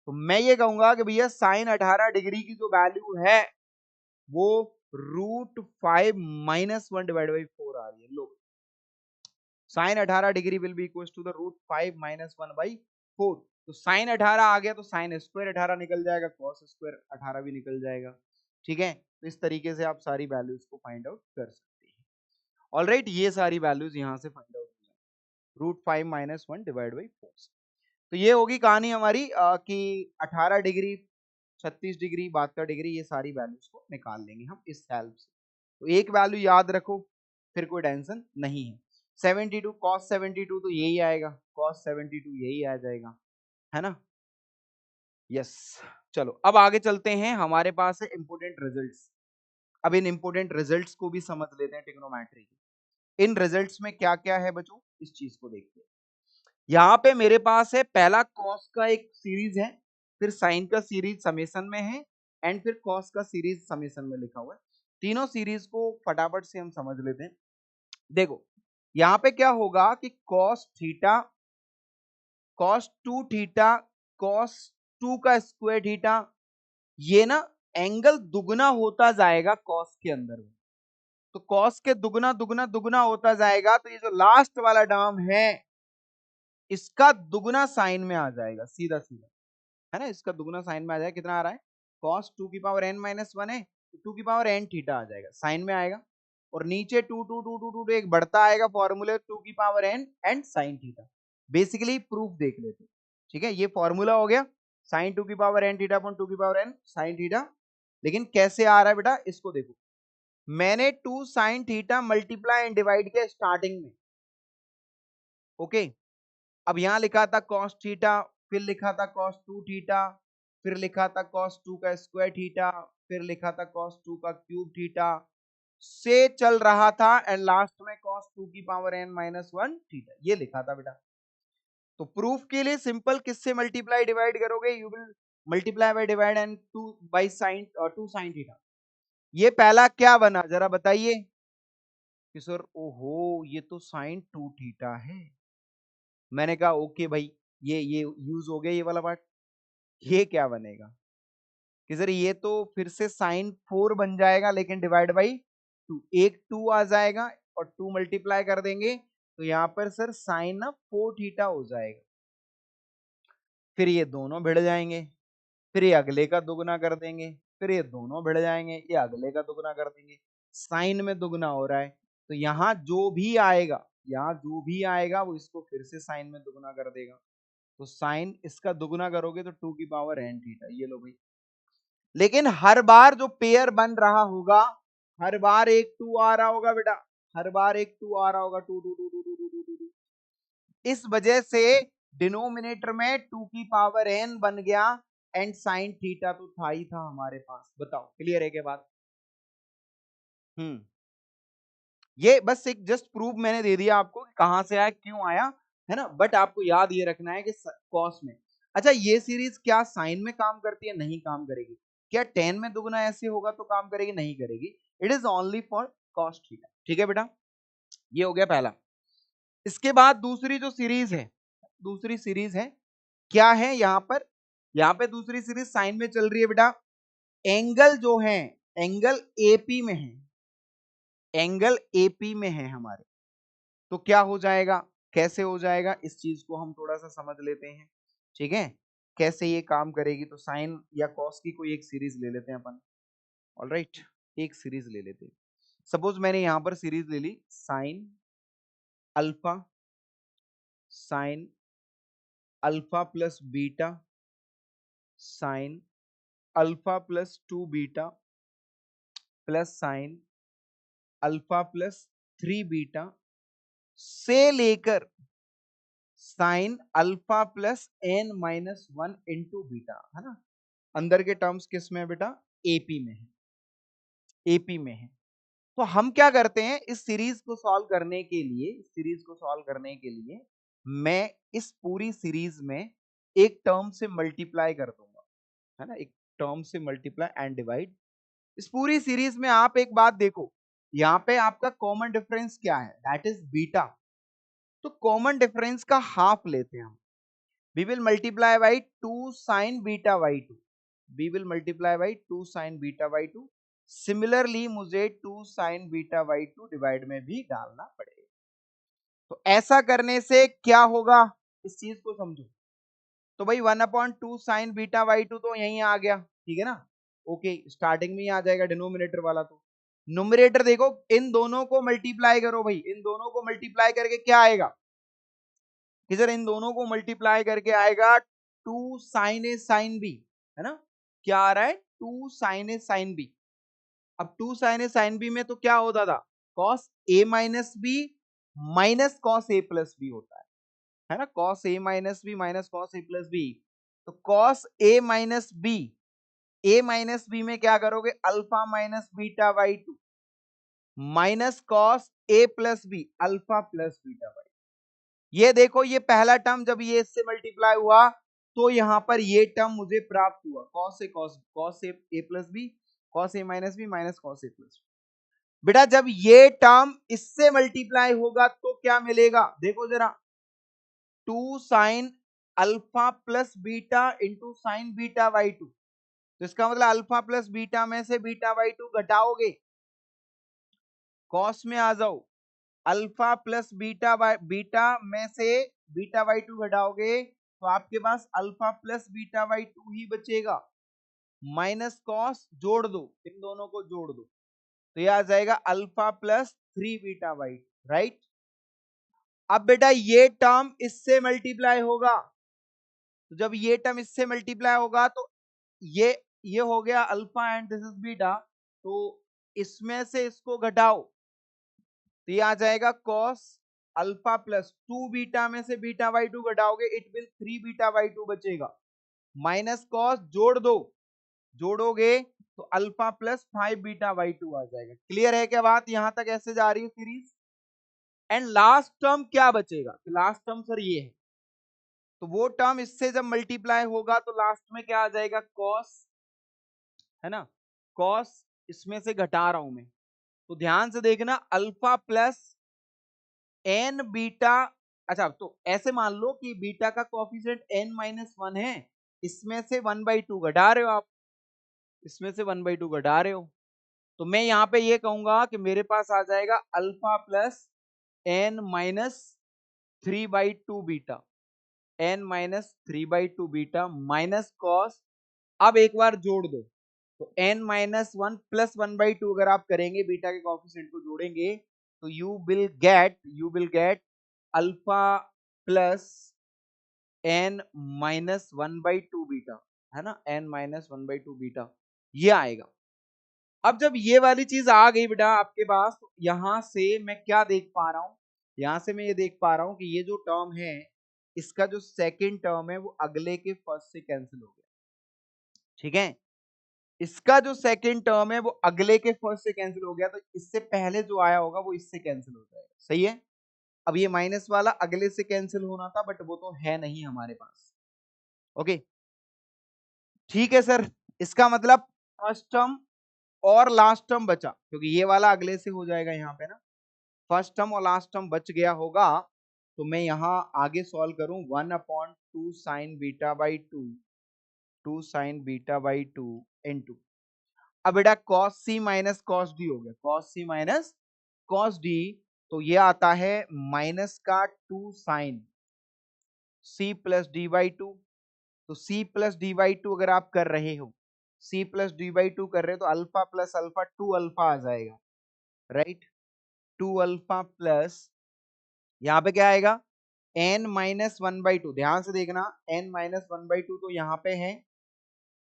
तो मैं ये कहूंगा कि भैया साइन 18 डिग्री की जो वैल्यू है वो √5 माइनस 1 डिवाइड बाई 4 आ रही है। लो, sine 18 degree will be equal to the √5 minus 1 by 4। तो साइन 18 आ गया तो साइन स्क्वायर 18 निकल जाएगा, कॉस स्क्वायर 18 भी निकल जाएगा। ठीक है, तो इस तरीके से आप सारी वैल्यूज को फाइंड आउट कर सकते हैं। ऑलराइट, ये सारी वैल्यूज यहां से फाइंड आउट हो जाए √5 माइनस 1 डिवाइड बाई 4। तो ये होगी कहानी हमारी कि 18 डिग्री, 36 डिग्री, 72 डिग्री, ये सारी वैल्यूज को निकाल लेंगे हम इस हेल्प से। तो एक वैल्यू याद रखो, फिर कोई टेंशन नहीं है। 72 cos 72 तो यही आएगा, cos 72 यही आ जाएगा, है ना। यस, चलो अब आगे चलते हैं, हमारे पास है इंपोर्टेंट रिजल्ट्स। अब इन इंपोर्टेंट रिजल्ट्स को भी समझ लेते हैं ट्रिग्नोमेट्री के। इन रिजल्ट्स में क्या क्या है बच्चों, इस चीज को देखते हैं। यहाँ पे मेरे पास है पहला कॉस का एक सीरीज है, फिर साइन का सीरीज समेसन में है, एंड फिर कॉस का सीरीज समेसन में लिखा हुआ है। तीनों सीरीज को फटाफट से हम समझ लेते हैं। देखो यहाँ पे क्या होगा कि cos theta, cos 2 theta, cos 2 का स्क्वायर थीटा, ये ना एंगल दुगना होता जाएगा कॉस के अंदर में। तो कॉस के दुगना दुगना दुगना होता जाएगा, तो ये जो लास्ट वाला टर्म है इसका दुगना साइन में आ जाएगा, सीधा सीधा, है ना, इसका दुगना साइन में आ जाएगा। कितना आ रहा है, cos 2 की पावर n माइनस 1 है, तो 2 की पावर n थीटा आ जाएगा, साइन में आएगा। और नीचे 2 2 2 2 2 एक बढ़ता आएगा फॉर्मूले 2 की power n and sine theta. Basically proof देख लेते हैं। ठीक है, ये फॉर्मूला हो गया, साइन 2 की पावर n थीटा अपॉन 2 की पावर n साइन थीटा। लेकिन कैसे आ रहा है बेटा, इसको देखो, मैंने 2 sine theta multiply and divide किया स्टार्टिंग में, ओके। अब यहां लिखा था cos थीटा, फिर लिखा था cos 2 थीटा, फिर लिखा था cos 2 का स्क्वायर थीटा, फिर लिखा था cos 2 का क्यूब थीटा से चल रहा था, एंड लास्ट में cos 2 की पावर n माइनस 1 थीटा, ये लिखा था बेटा। तो प्रूफ के लिए सिंपल किससे मल्टीप्लाई डिवाइड करोगे, you will multiply by divide and 2 by sine 2 sine theta. ये पहला क्या बना जरा बताइए कि सर ओहो ये तो साइन 2 थीटा है। मैंने कहा ओके भाई, ये यूज हो गया ये वाला पार्ट। ये क्या बनेगा कि सर ये तो फिर से साइन 4 बन जाएगा, लेकिन डिवाइड बाई 2, एक 2 आ जाएगा और 2 मल्टीप्लाई कर देंगे तो यहाँ पर सर साइन ना 4 थीटा हो जाएगा। फिर ये दोनों भिड़ जाएंगे, फिर ये अगले का दुगना कर देंगे, फिर ये दोनों भिड़ जाएंगे, ये अगले का दुगना कर देंगे, साइन में दुगना हो रहा है। तो यहाँ जो भी आएगा, यहाँ जो भी आएगा वो इसको फिर से साइन में दुगना कर देगा। तो साइन इसका दुगना करोगे तो 2 की पावर n थीटा, ये लो भाई। लेकिन हर बार जो पेयर बन रहा होगा, हर बार एक 2 आ रहा होगा बेटा, हर बार एक 2 आ रहा होगा, 2 2 2 2 2 2 2 2। इस वजह से डिनोमिनेटर में 2 की पावर n बन गया, एंड साइन थीटा तो था ही था हमारे पास। बताओ क्लियर है के बात? ये बस एक जस्ट प्रूफ मैंने दे दिया आपको कि कहां से आया, क्यों आया, है ना। बट आपको याद ये रखना है कि कॉस में, अच्छा ये सीरीज क्या साइन में काम करती है? नहीं काम करेगी। क्या टेन में दुगना ऐसे होगा तो काम करेगी? नहीं करेगी। It is only for cos theta. ठीक है बेटा, ये हो गया पहला। इसके बाद दूसरी जो सीरीज है, दूसरी सीरीज है क्या है यहाँ पर, यहाँ पे दूसरी सीरीज साइन में चल रही है बेटा। एंगल जो है, एंगल एपी में है, एंगल एपी में है हमारे, तो क्या हो जाएगा, कैसे हो जाएगा, इस चीज को हम थोड़ा सा समझ लेते हैं। ठीक है, कैसे ये काम करेगी, तो साइन या कॉस की कोई एक सीरीज ले लेते हैं अपन। ऑलराइट, एक सीरीज ले लेते हैं। सपोज मैंने यहां पर सीरीज ले ली, sine alpha, sine alpha plus beta, sine alpha plus 2 beta plus sine alpha plus 3 beta से लेकर sine alpha plus n minus 1 into beta, है ना। अंदर के टर्म्स किस में है बेटा? एपी में है, एपी में है। तो हम क्या करते हैं, इस सीरीज को सॉल्व करने के लिए, इस सीरीज को सॉल्व करने के लिए मैं इस पूरी सीरीज में एक टर्म से मल्टीप्लाई कर दूंगा, है ना, एक टर्म से मल्टीप्लाई एंड डिवाइड। इस पूरी सीरीज में आप एक बात देखो, यहाँ पे आपका कॉमन डिफरेंस क्या है, दैट इज बीटा। तो कॉमन डिफरेंस का हाफ लेते हैं हम, we will multiply by 2 sin beta by 2, we will multiply by 2 sin beta by 2। Similarly मुझे 2 sin beta by 2 डिवाइड में भी डालना पड़ेगा। तो ऐसा करने से क्या होगा, इस चीज को समझो। तो भाई 1/2 sin beta by 2 तो यहीं आ गया, ठीक है ना। ओके, स्टार्टिंग में ही आ जाएगा डिनोमिनेटर वाला। तो न्यूमरेटर देखो, इन दोनों को मल्टीप्लाई करो भाई, इन दोनों को मल्टीप्लाई करके क्या आएगा, कि सर इन दोनों को मल्टीप्लाई करके आएगा 2 साइन ए साइन बी, है ना। क्या आ रहा है, 2 साइन ए साइन बी। अब 2 साइन ए साइन बी में तो क्या होता था, cos A minus B minus cos A plus B होता है ना। Cos A minus B minus cos A plus B. तो cos A minus B, A minus B में क्या करोगे, alpha minus beta by 2 minus cos A plus B alpha plus beta by. ये देखो, ये पहला टर्म जब ये इससे मल्टीप्लाई हुआ तो यहां पर ये टर्म मुझे प्राप्त हुआ, cos A cos A plus B, cos A minus B minus cos A plus B. बेटा जब ये टर्म इससे मल्टीप्लाई होगा तो क्या मिलेगा, देखो जरा, 2 sign alpha plus beta into sine beta by 2। तो इसका मतलब अल्फा प्लस बीटा में से बीटा बाई 2 घटाओगे, कॉस में आ जाओ, अल्फा प्लस बीटा में से बीटा बाई 2 घटाओगे तो आपके पास अल्फा प्लस बीटा बाई 2 ही बचेगा, माइनस कॉस जोड़ दो, इन दोनों को जोड़ दो, तो ये आ जाएगा alpha plus 3 beta by 2, right. अब बेटा ये टर्म इससे मल्टीप्लाई होगा, तो जब ये टर्म इससे मल्टीप्लाई होगा तो ये हो गया alpha and this is beta, तो इसमें से इसको घटाओ तो ये आ जाएगा कॉस अल्फा प्लस 2 बीटा में से बीटा बाई 2 घटाओगे, इट विल 3 बीटा बाई 2 बचेगा, माइनस कॉस जोड़ दो, जोड़ोगे तो अल्फा प्लस 5 बीटा बाई 2 आ जाएगा। क्लियर है क्या बात, यहां तक ऐसे जा रही है सीरीज। एंड लास्ट टर्म क्या बचेगा, लास्ट टर्म सर ये है, तो वो टर्म इससे जब मल्टीप्लाई होगा तो लास्ट में क्या आ जाएगा, कॉस, है ना, कॉस इसमें से घटा रहा हूं मैं, तो ध्यान से देखना, अल्फा प्लस एन बीटा। अच्छा तो ऐसे मान लो कि बीटा का कोफिशिएंट n माइनस 1 है, इसमें से 1/2 घटा रहे हो आप, इसमें से 1/2 घटा रहे हो, तो मैं यहां पे ये कहूंगा कि मेरे पास आ जाएगा alpha plus n minus 3/2 beta, n minus 3/2 beta minus cos. अब एक बार जोड़ दो, तो n माइनस 1 प्लस 1/2 अगर आप करेंगे, बीटा के कोफिशिएंट को जोड़ेंगे तो you will get alpha plus n minus 1/2 beta, है ना, n माइनस 1/2 बीटा। ये आएगा। अब जब ये वाली चीज आ गई बेटा आपके पास, तो यहां से मैं क्या देख पा रहा हूं, यहां से मैं ये देख पा रहा हूं कि ये जो टर्म है इसका जो सेकंड टर्म है वो अगले के फर्स्ट से कैंसिल हो गया। ठीक है, इसका जो सेकंड टर्म है वो अगले के फर्स्ट से कैंसिल हो गया, तो इससे पहले जो आया होगा वो इससे कैंसिल हो जाएगा। सही है। अब ये माइनस वाला अगले से कैंसिल होना था, बट वो तो है नहीं हमारे पास। ओके, ठीक है सर, इसका मतलब फर्स्ट टर्म और लास्ट टर्म बचा, क्योंकि ये वाला अगले से हो जाएगा यहाँ पे ना। फर्स्ट टर्म और लास्ट टर्म बच गया होगा, तो मैं यहाँ आगे सॉल्व करूं 1/2 sine beta by 2 sine beta by 2 into, अब बेटा cos c minus cos d हो गया, cos c minus cos d, तो ये आता है माइनस का 2 sine c plus D by 2। तो c प्लस डी बाई 2 अगर आप कर रहे हो, c प्लस डी बाई 2 कर रहे हो, तो अल्फा प्लस अल्फा 2 अल्फा आ जाएगा, राइट। 2 अल्फा प्लस यहाँ पे क्या आएगा, n माइनस 1/2, ध्यान से देखना, n माइनस 1/2 तो यहाँ पे है,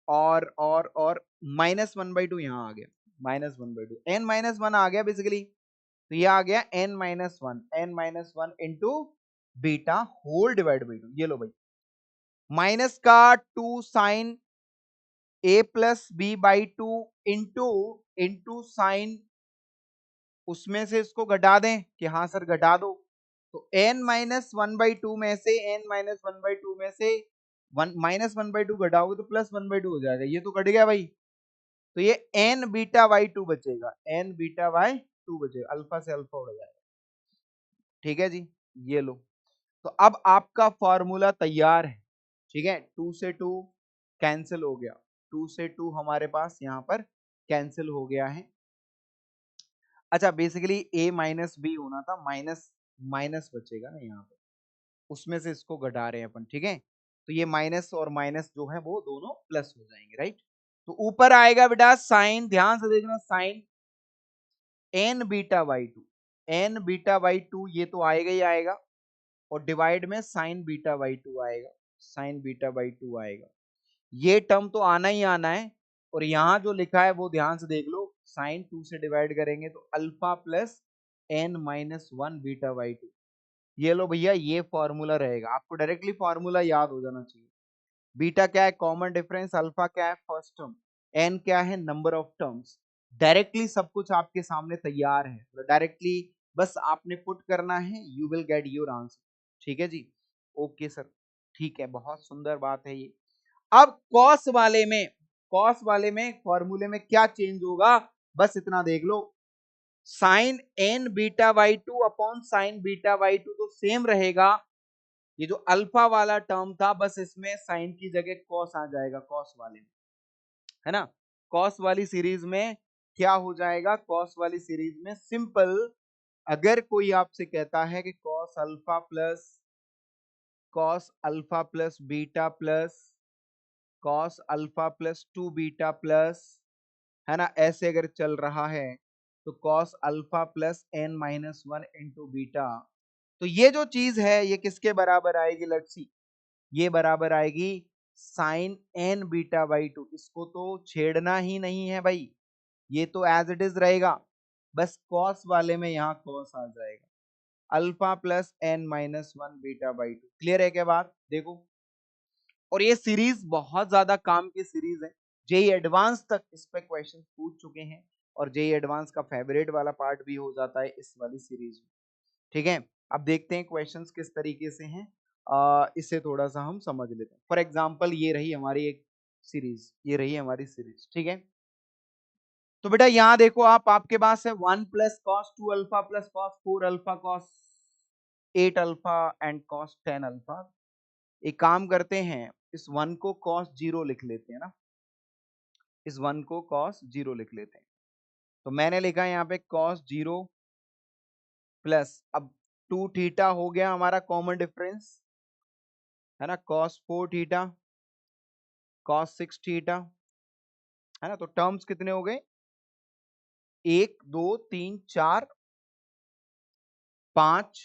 और -1/2 यहाँ आ गया, -1/2, n माइनस 1 आ गया बेसिकली, तो ये आ गया n-1 into beta whole divide by 2। ये लो भाई, माइनस का 2 sine a plus B by 2 into sine, उसमें से इसको घटा दें कि हाँ सर घटा दो, तो n-1/2 में से n-1/2 में से -1/2 घटाओगे तो +1/2 हो जाएगा, ये तो कट गया भाई, तो ये n बीटा बाई 2 बचेगा, n बीटा बाई 2 बचेगा, अल्फा से अल्फा उड़ जाएगा। ठीक है जी, ये लो, तो अब आपका फॉर्मूला तैयार है। ठीक है, 2 से 2 कैंसिल हो गया, 2 से 2 हमारे पास यहाँ पर कैंसिल हो गया है। अच्छा, बेसिकली a माइनस बी होना था, माइनस माइनस बचेगा ना यहाँ पे, उसमें से इसको घटा रहे हैं अपन। ठीक है, तो ये माइनस और माइनस जो है वो दोनों प्लस हो जाएंगे, राइट। तो ऊपर आएगा बेटा साइन, ध्यान से देखना, sine n beta by 2, n beta by 2 ये तो आएगा ही आएगा, और डिवाइड में साइन बीटा बाई 2 आएगा, साइन बीटा बाई 2 आएगा, ये टर्म तो आना ही आना है। और यहाँ जो लिखा है वो ध्यान से देख लो, साइन 2 से डिवाइड करेंगे तो alpha plus n minus 1 beta by 2, ये लो भैया, ये फॉर्मूला रहेगा, आपको डायरेक्टली फॉर्मूला याद हो जाना चाहिए। बीटा क्या है, कॉमन डिफरेंस, अल्फा क्या है, फर्स्ट टर्म, एन क्या है, नंबर ऑफ टर्म्स। डायरेक्टली सब कुछ आपके सामने तैयार है, तो डायरेक्टली बस आपने पुट करना है, you will get your answer. ठीक है जी, ओके सर, ठीक है, बहुत सुंदर बात है ये। अब कॉस वाले में फॉर्मूले में क्या चेंज होगा, बस इतना देख लो, sine N beta by 2 upon sine beta by 2 तो सेम रहेगा, ये जो अल्फा वाला टर्म था बस इसमें साइन की जगह कॉस आ जाएगा, कॉस वाले में, है ना। कॉस वाली सीरीज में क्या हो जाएगा, कॉस वाली सीरीज में सिंपल, अगर कोई आपसे कहता है कि cos alpha plus beta plus cos alpha plus 2 beta plus, है ना, ऐसे अगर चल रहा है, तो cos alpha plus n minus 1 into beta, तो ये जो चीज है ये किसके बराबर आएगी, लेट्स सी, ये बराबर आएगी साइन n बीटा बाई 2, इसको तो छेड़ना ही नहीं है भाई, ये तो एज इट इज रहेगा, बस कॉस वाले में यहाँ कॉस आ जाएगा, alpha plus n minus 1 beta by 2। Clear है क्या बात, देखो, और ये सीरीज बहुत ज्यादा काम की सीरीज है, जेई एडवांस तक इस पे क्वेश्चन पूछ चुके हैं, और जेई एडवांस का फेवरेट वाला पार्ट भी हो जाता है इस वाली सीरीज में। ठीक है, अब देखते हैं क्वेश्चंस किस तरीके से हैं, इसे थोड़ा सा हम समझ लेते हैं। फॉर एग्जांपल ये रही हमारी एक सीरीज, ये रही हमारी सीरीज। ठीक है, तो बेटा यहाँ देखो आप, आपके पास है 1 plus cos 2 alpha plus cos 4 alpha cos 8 alpha and cos 10 alpha. एक काम करते हैं, इस 1 को कॉस 0 लिख लेते हैं ना, इस 1 को कॉस 0 लिख लेते हैं, तो मैंने लिखा है यहाँ पे कॉस 0 प्लस, अब 2 थीटा हो गया हमारा कॉमन डिफरेंस, है ना, कॉस 4 थीटा कॉस 6 थीटा, है ना, तो टर्म्स कितने हो गए, 1 2 3 4 5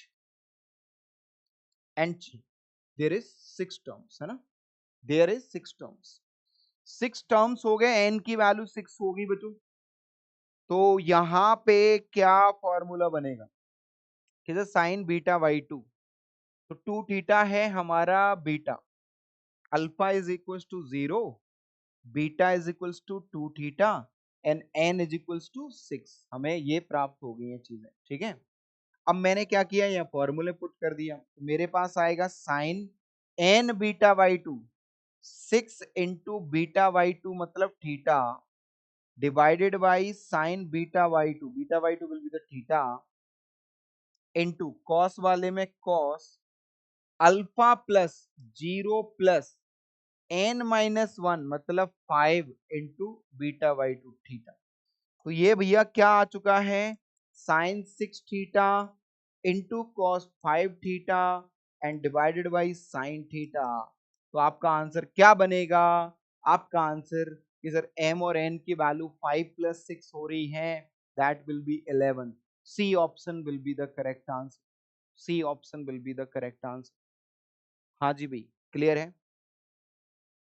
एंड देयर इज 6 टर्म्स, है ना, देयर इज 6 टर्म्स। 6 टर्म्स हो गए, n की वैल्यू 6 होगी बच्चों। तो यहां पे क्या फॉर्मूला बनेगा कि साइन बीटा बाई 2, तो 2 थीटा है हमारा beta, alpha is equal to 0, beta is equal to 2 theta and n is equal to 6। हमें ये प्राप्त हो गई है चीजें, ठीक है। अब मैंने क्या किया, यहाँ फॉर्मूले पुट कर दिया, तो मेरे पास आएगा sine n beta by 2, 6 into beta by 2 मतलब theta, divided by sine beta by 2, beta by 2 will be the theta, into cos वाले में cos alpha plus 0 plus n minus 1 मतलब 5 इंटू बीटा बाई 2 थीटा। तो ये भैया क्या आ चुका है, sine 6 theta into cos 5 theta and divided by sine theta. तो आपका आंसर क्या बनेगा, आपका आंसर कि सर m और n की वैल्यू 5 प्लस 6 हो रही है, that will be 11। C option will be the correct answer, C option will be the correct answer. हाँ जी भाई, क्लियर है।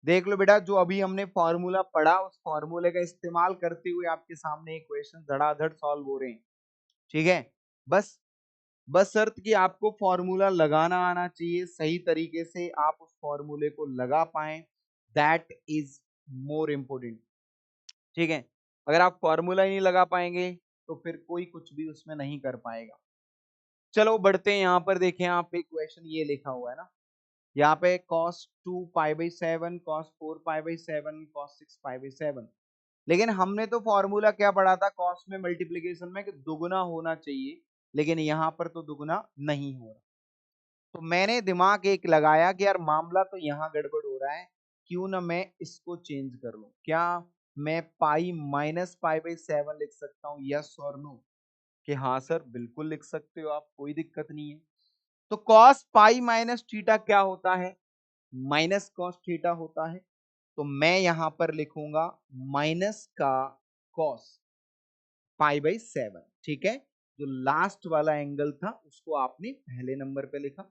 देख लो बेटा, जो अभी हमने फॉर्मूला पढ़ा उस फॉर्मूले का इस्तेमाल करते हुए आपके सामने एक क्वेश्चन धड़ाधड़ सॉल्व हो रहे हैं, ठीक है। बस बस शर्त कि आपको फॉर्मूला लगाना आना चाहिए, सही तरीके से आप उस फॉर्मूले को लगा पाए, दैट इज मोर इम्पोर्टेंट, ठीक है। अगर आप फॉर्मूला ही नहीं लगा पाएंगे तो फिर कोई कुछ भी उसमें नहीं कर पाएगा। चलो बढ़ते हैं, यहाँ पर देखें आप, एक क्वेश्चन ये लिखा हुआ है ना, यहाँ पे cos 2 pi by 7, cos 4 pi by 7, cos 6 pi by 7। लेकिन हमने तो फॉर्मूला क्या पढ़ा था cos में मल्टीप्लीकेशन में कि दुगुना होना चाहिए, लेकिन यहाँ पर तो दुगुना नहीं हो रहा। तो मैंने दिमाग एक लगाया कि यार मामला तो यहाँ गड़बड़ हो रहा है, क्यों ना मैं इसको चेंज कर लूं। क्या मैं पाई माइनस पाई बाई 7 लिख सकता हूँ, यस और नो? कि हाँ सर बिल्कुल लिख सकते हो आप, कोई दिक्कत नहीं है। तो कॉस पाई माइनस थीटा क्या होता है, माइनस कॉस थीटा होता है। तो मैं यहां पर लिखूंगा माइनस का कॉस पाई बाई 7, ठीक है। जो लास्ट वाला एंगल था उसको आपने पहले नंबर पे लिखा।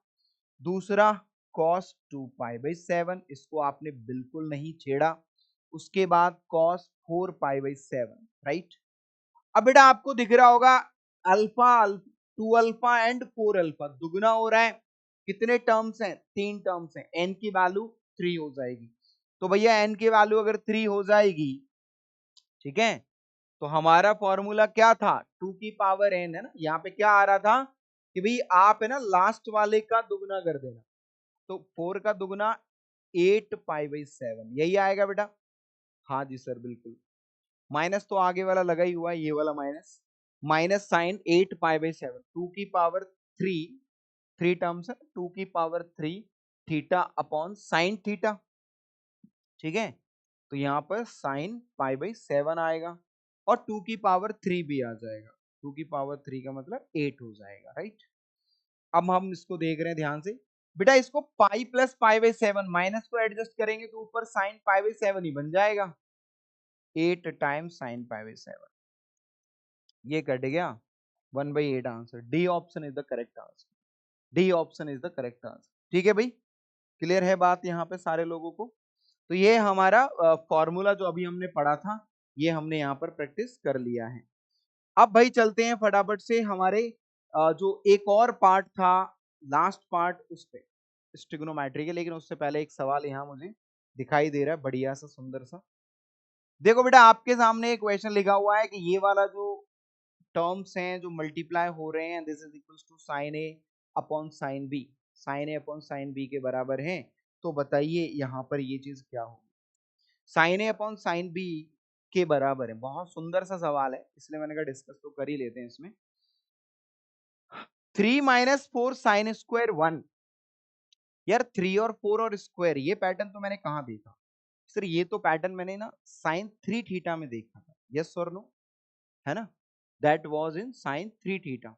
दूसरा कॉस 2 पाई बाई 7, इसको आपने बिल्कुल नहीं छेड़ा। उसके बाद कॉस 4 पाई बाई 7, राइट। अब बेटा आपको दिख रहा होगा अल्फा 2 अल्फा एंड 4 अल्फा दुगना हो रहा है। कितने टर्म्स हैं, 3 टर्म्स हैं, n की वैल्यू 3 हो जाएगी। तो भैया n की वैल्यू अगर 3 हो जाएगी, ठीक है, तो हमारा फॉर्मूला क्या था, 2 की पावर n है ना। यहाँ पे क्या आ रहा था कि भाई आप है ना लास्ट वाले का दुगना कर देना, तो 4 का दुगना 8 पाई बाई 7, यही आएगा बेटा। हाँ जी सर बिल्कुल, माइनस तो आगे वाला लगा ही हुआ है, ये वाला minus, minus sine 8 pi by 7, 2 की पावर 3, 3 टर्म्स है, 2 की power 3 theta upon sine theta, ठीक है। तो यहाँ पर साइन पाई बाई 7 आएगा और 2 की पावर 3 भी आ जाएगा, 2 की पावर 3 का मतलब 8 हो जाएगा, राइट। अब हम इसको देख रहे हैं ध्यान से बेटा, इसको pi plus pi by 7 minus को एडजस्ट करेंगे तो ऊपर साइन पाई बाई 7 ही बन जाएगा, 8 टाइम्स साइन पाई बाई 7, ये कट गया 1/8 answer. D option is the correct answer, D option is the correct answer, ठीक है भाई। क्लियर है बात यहाँ पे सारे लोगों को। तो ये हमारा फॉर्मूला जो अभी हमने पढ़ा था, ये हमने यहाँ पर प्रैक्टिस कर लिया है। अब भाई चलते हैं फटाफट से हमारे जो एक और पार्ट था, लास्ट पार्ट, उस पे ट्रिग्नोमेट्री के। लेकिन उससे पहले एक सवाल यहाँ मुझे दिखाई दे रहा है बढ़िया सा सुंदर सा। देखो बेटा आपके सामने एक क्वेश्चन लिखा हुआ है कि ये वाला जो टर्म्स हैं जो मल्टीप्लाई हो रहे हैं, this is equals to sine A upon sine B, sine A upon sine B के बराबर हैं। तो बताइए यहाँ पर ये चीज क्या होगी, sign A upon sine B के बराबर है। बहुत सुंदर सा सवाल है, इसलिए मैंने कहा डिस्कस तो कर ही लेते हैं इसमें। 3 माइनस 4 साइन स्क्वायर 1, यार 3 और 4 और स्क्वायर, ये पैटर्न तो मैंने कहाँ देखा सर, ये तो पैटर्न मैंने ना साइन 3 थीटा में देखा था, यस और नो, है ना। That was in sine 3 theta,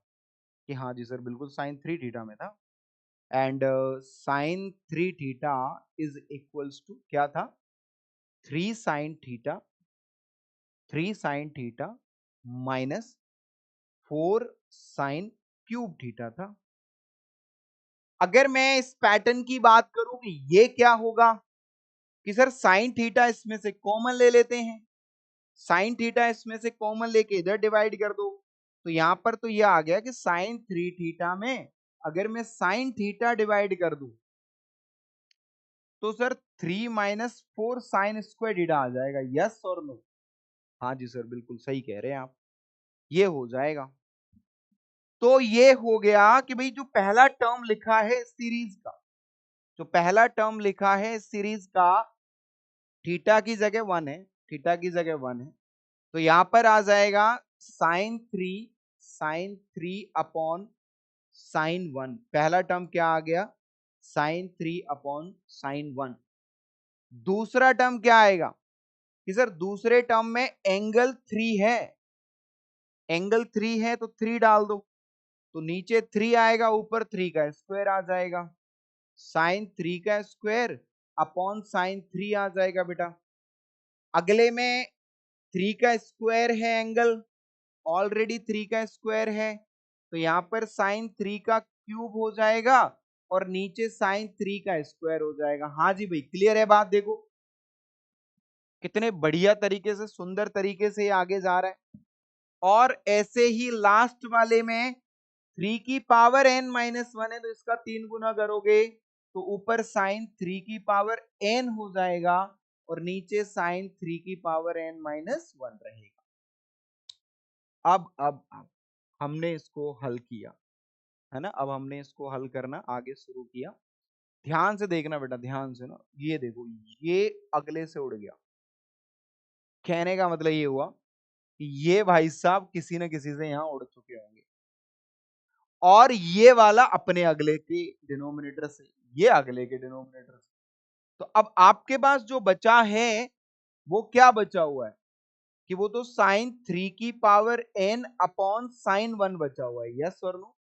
कि हाँ जी सर बिल्कुल साइन 3 थीटा में था। And sine 3 theta is equals to क्या था, 3 sine theta, 3 sine theta minus 4 sine cube theta था। अगर मैं इस पैटर्न की बात करूं कि ये क्या होगा, कि सर साइन थीटा इसमें से कॉमन ले लेते हैं, साइन थीटा इसमें से कॉमन लेके इधर डिवाइड कर दो, तो यहां पर तो ये आ गया कि साइन 3 थीटा में अगर मैं साइन थीटा डिवाइड कर दूं तो sir 3 minus 4 sine square theta आ जाएगा, यस और नो? हाँ जी सर, बिल्कुल सही कह रहे हैं आप, ये हो जाएगा। तो ये हो गया कि भाई जो पहला टर्म लिखा है सीरीज का, जो पहला टर्म लिखा है सीरीज का, थीटा की जगह 1 है, थीटा की जगह 1 है, तो यहां पर आ जाएगा साइन थ्री अपॉन साइन 1। पहला टर्म क्या आ गया? Sine 3 upon sine 1। दूसरा टर्म क्या आएगा कि सर दूसरे टर्म में एंगल 3 है, एंगल 3 है तो 3 डाल दो, तो नीचे 3 आएगा, ऊपर 3 का स्क्वायर आ जाएगा, साइन 3 का स्क्वायर अपॉन साइन 3 आ जाएगा बेटा। अगले में 3 का स्क्वायर है एंगल, ऑलरेडी 3 का स्क्वायर है, तो यहां पर साइन 3 का क्यूब हो जाएगा और नीचे साइन 3 का स्क्वायर हो जाएगा। हाँ जी भाई, क्लियर है बात? देखो कितने बढ़िया तरीके से, सुंदर तरीके से आगे जा रहा है। और ऐसे ही लास्ट वाले में 3 की पावर n माइनस 1 है, तो इसका 3 गुना करोगे तो ऊपर साइन 3 की पावर n हो जाएगा और नीचे साइन 3 की पावर n माइनस 1 रहेगा। अब हमने इसको हल किया है ना, अब हमने इसको हल करना आगे शुरू किया। ध्यान से देखना बेटा, ध्यान से ना, ये देखो ये अगले से उड़ गया, कहने का मतलब ये हुआ कि ये भाई साहब किसी न किसी से यहां उड़ चुके होंगे, और ये वाला अपने अगले के डिनोमिनेटर से, ये अगले के डिनोमिनेटर से। तो अब आपके पास जो बचा है वो क्या बचा हुआ है कि वो तो साइन 3 की पावर n अपॉन साइन 1 बचा हुआ है, यस और नो?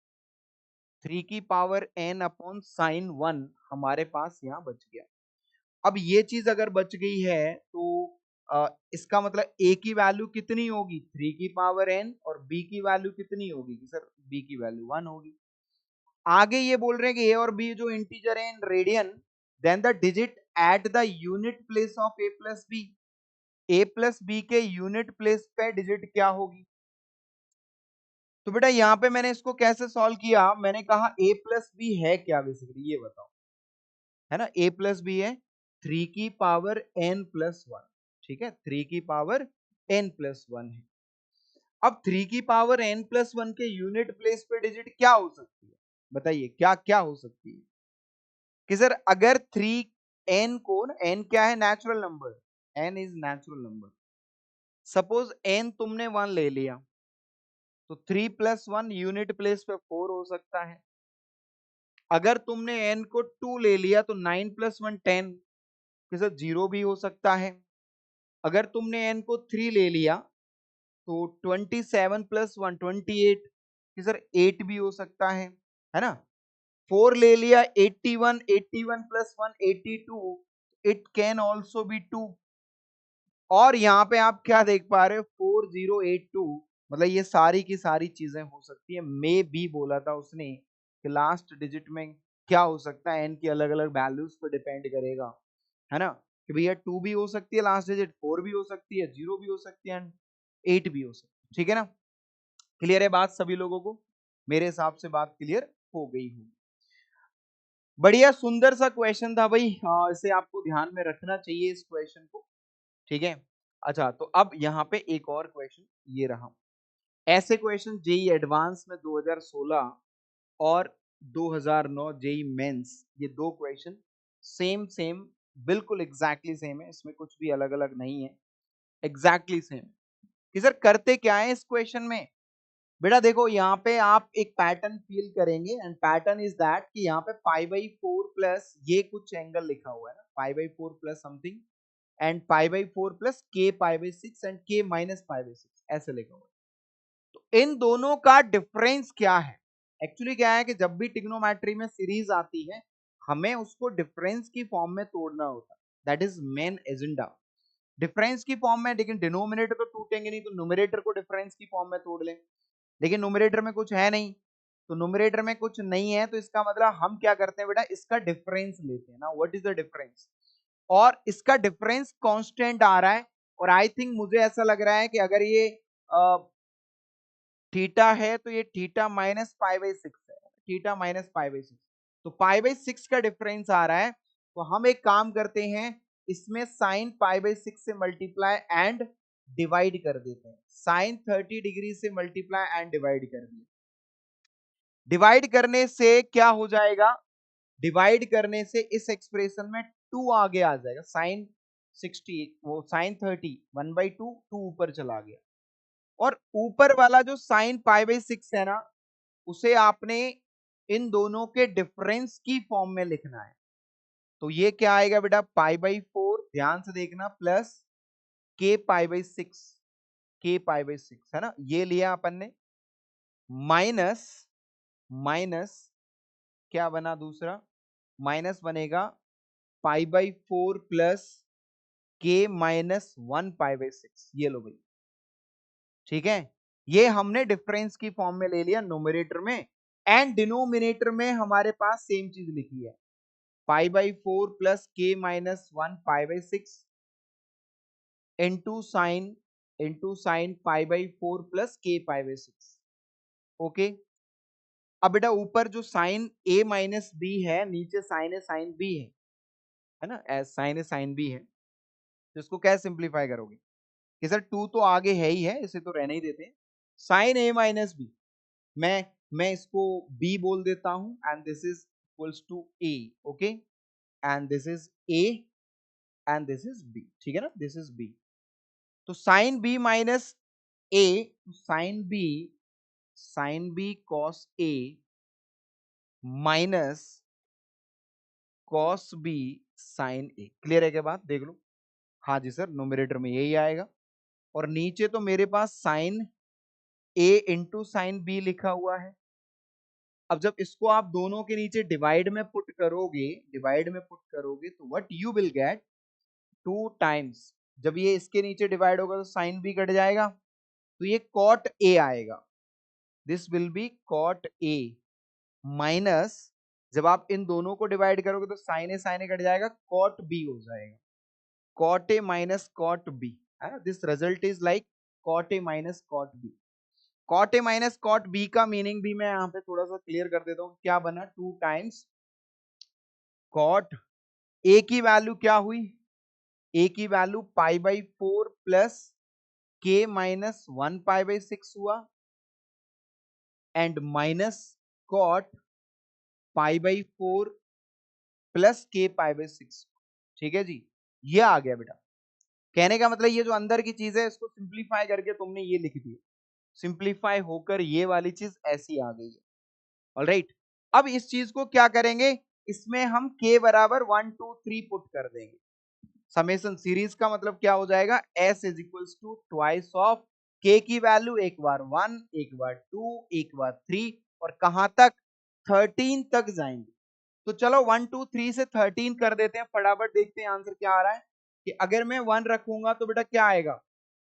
3 की पावर n अपॉन साइन 1 हमारे पास यहां बच गया। अब ये चीज अगर बच गई है तो इसका मतलब a की वैल्यू कितनी होगी? 3 की पावर n, और b की वैल्यू कितनी होगी? सर b की वैल्यू 1 होगी। आगे ये बोल रहे हैं कि a और b जो इंटीजर है in radian, then the digit at the unit place of a plus b, a plus b के यूनिट प्लेस पे डिजिट क्या होगी? तो बेटा यहाँ पे मैंने इसको कैसे सॉल्व किया, मैंने कहा a प्लस बी है क्या बेसिकली, ये बताओ, है ना? a प्लस बी है 3 की पावर n प्लस 1, ठीक है, 3 की पावर n प्लस 1 है। अब 3 की पावर n प्लस 1 के यूनिट प्लेस पे डिजिट क्या हो सकती है? बताइए क्या क्या हो सकती है? कि सर अगर 3 n को, n क्या है? Natural number, n is natural number. Suppose n तुमने 1 ले लिया तो 3 प्लस 1 यूनिट प्लेस पे 4 हो सकता है। अगर तुमने n को 2 ले लिया तो 9 प्लस 1 10, कि सर 0 भी हो सकता है। अगर तुमने n को 3 ले लिया तो 27 प्लस 1 28, कि सर 8 भी हो सकता है ना? 4 ले लिया 81, 81 plus 1 82, it can also be 2। और यहाँ पे आप क्या देख पा रहे हो? 4082, मतलब ये सारी की सारी चीजें हो सकती है। मे भी बोला था उसने कि लास्ट डिजिट में क्या हो सकता है, एन की अलग अलग वैल्यूज पर डिपेंड करेगा, है ना? कि भैया 2 भी हो सकती है लास्ट डिजिट, 4 भी हो सकती है, 0 भी हो सकती है एंड 8 भी हो सकती है, ठीक है ना? क्लियर है बात सभी लोगों को? मेरे हिसाब से बात क्लियर हो गई होगी। बढ़िया सुंदर सा क्वेश्चन था भाई, इसे आपको ध्यान में रखना चाहिए इस क्वेश्चन को, ठीक है? अच्छा, तो अब यहाँ पे एक और क्वेश्चन ये रहा। ऐसे क्वेश्चन जेई एडवांस में 2016 और 2009 जेई मेंस, ये दो क्वेश्चन सेम सेम, बिल्कुल एग्जैक्टली सेम है, इसमें कुछ भी अलग अलग नहीं है, एग्जैक्टली सेम। कि सर करते क्या है इस क्वेश्चन में? बेटा देखो यहाँ पे आप एक पैटर्न फील करेंगे, एंड पैटर्न इज दैट कि यहाँ पे 5/4 प्लस ये कुछ एंगल लिखा हुआ है ना, 5/4 plus something and 5/4 plus k π/6 and k minus π/6 ऐसे लिखा हुआ है। तो इन दोनों का डिफरेंस क्या है? एक्चुअली क्या है कि जब भी ट्रिग्नोमेट्री में सीरीज आती है हमें उसको डिफरेंस की फॉर्म में तोड़ना होता है, that is main agenda. Difference की फॉर्म में, लेकिन डिनोमिनेटर तो टूटेंगे नहीं, तो न्यूमरेटर को डिफरेंस की फॉर्म में तोड़ लें, लेकिन न्यूमरेटर में कुछ है नहीं, तो न्यूमरेटर में कुछ नहीं है तो इसका मतलब हम क्या करते हैं बेटा, इसका डिफरेंस लेते हैं ना। What is the difference? और इसका डिफरेंस कांस्टेंट आ रहा है, और आई थिंक मुझे ऐसा लग रहा है कि अगर ये थीटा है तो ये theta minus pi by six है, theta minus pi by six, तो पाई बाई सिक्स का डिफरेंस आ रहा है। तो हम एक काम करते हैं, इसमें साइन पाई बाई सिक्स से मल्टीप्लाई एंड डिवाइड कर देते हैं, साइन 30 डिग्री से मल्टीप्लाई एंड डिवाइड कर दिया। डिवाइड करने से क्या हो जाएगा, डिवाइड करने से इस एक्सप्रेशन में 2 आगे आ जाएगा, साइन 60 वो साइन 30 1/2 2 ऊपर चला गया, और ऊपर वाला जो साइन पाई बाई सिक्स है ना, उसे आपने इन दोनों के डिफरेंस की फॉर्म में लिखना है। तो ये क्या आएगा बेटा, पाई बाई 4, ध्यान से देखना, plus K pi by six, के पाई बाई सिक्स है ना, ये लिया अपन ने, माइनस माइनस क्या बना दूसरा, माइनस बनेगा पाई by 4 plus K minus 1 pi by six, ये लो भाई, ठीक है। ये हमने डिफरेंस की फॉर्म में ले लिया न्यूमरेटर में, एंड डिनोमिनेटर में हमारे पास सेम चीज लिखी है, पाई by 4 plus K minus 1 pi by six into sine pi by 4 plus K pi by six. Okay, अब बेटा ऊपर जो साइन ए माइनस बी है, नीचे साइन ए साइन बी है ना, as sign a sine B है, तो इसको कैसे सिंप्लीफाई करोगे कि सर 2 तो आगे है ही है, इसे तो रहने ही देते हैं, साइन ए माइनस बी, मैं इसको b बोल देता हूं, and this is equals to a, okay, and this is a and this is b, ठीक है ना, दिस इज b। तो sine b minus a, sine b cos a minus cos b sine a, clear है क्या बात, देख लो, हाँ जी सर, न्यूमरेटर में यही आएगा, और नीचे तो मेरे पास sine a into sine b लिखा हुआ है। अब जब इसको आप दोनों के नीचे डिवाइड में पुट करोगे तो what you will get, 2 times, जब ये इसके नीचे डिवाइड होगा तो साइन बी कट जाएगा, तो ये कॉट ए आएगा, this will be cot A, minus जब आप इन दोनों को डिवाइड करोगे तो साइन ए कट जाएगा, कॉट बी हो जाएगा, कॉट ए माइनस कॉट बी, है ना, this result is like cot A minus cot B. Cot A minus cot B का मीनिंग भी मैं यहाँ पे थोड़ा सा क्लियर कर देता हूँ, क्या बना, 2 टाइम्स कॉट ए की वैल्यू क्या हुई, ए की value pi by 4 plus K minus 1 pi by 6 हुआ, and minus cot pi by 4 plus K pi by 6, ठीक है जी, ये आ गया बेटा। कहने का मतलब ये जो अंदर की चीज है इसको सिंप्लीफाई करके तुमने ये लिख दिया, सिंप्लीफाई होकर ये वाली चीज ऐसी आ गई है, ऑलराइट। अब इस चीज को क्या करेंगे, इसमें हम k बराबर 1 2 3 पुट कर देंगे, समेशन सीरीज का मतलब क्या हो जाएगा, s is equals to twice of k की वैल्यू, एक बार 1 एक बार 2 एक बार 3, और कहां तक, 13 तक जाएंगे। तो चलो 1 2 3 से 13 कर देते हैं, फटाफट देखते हैं आंसर क्या आ रहा है, कि अगर मैं 1 रखूंगा तो बेटा क्या आएगा,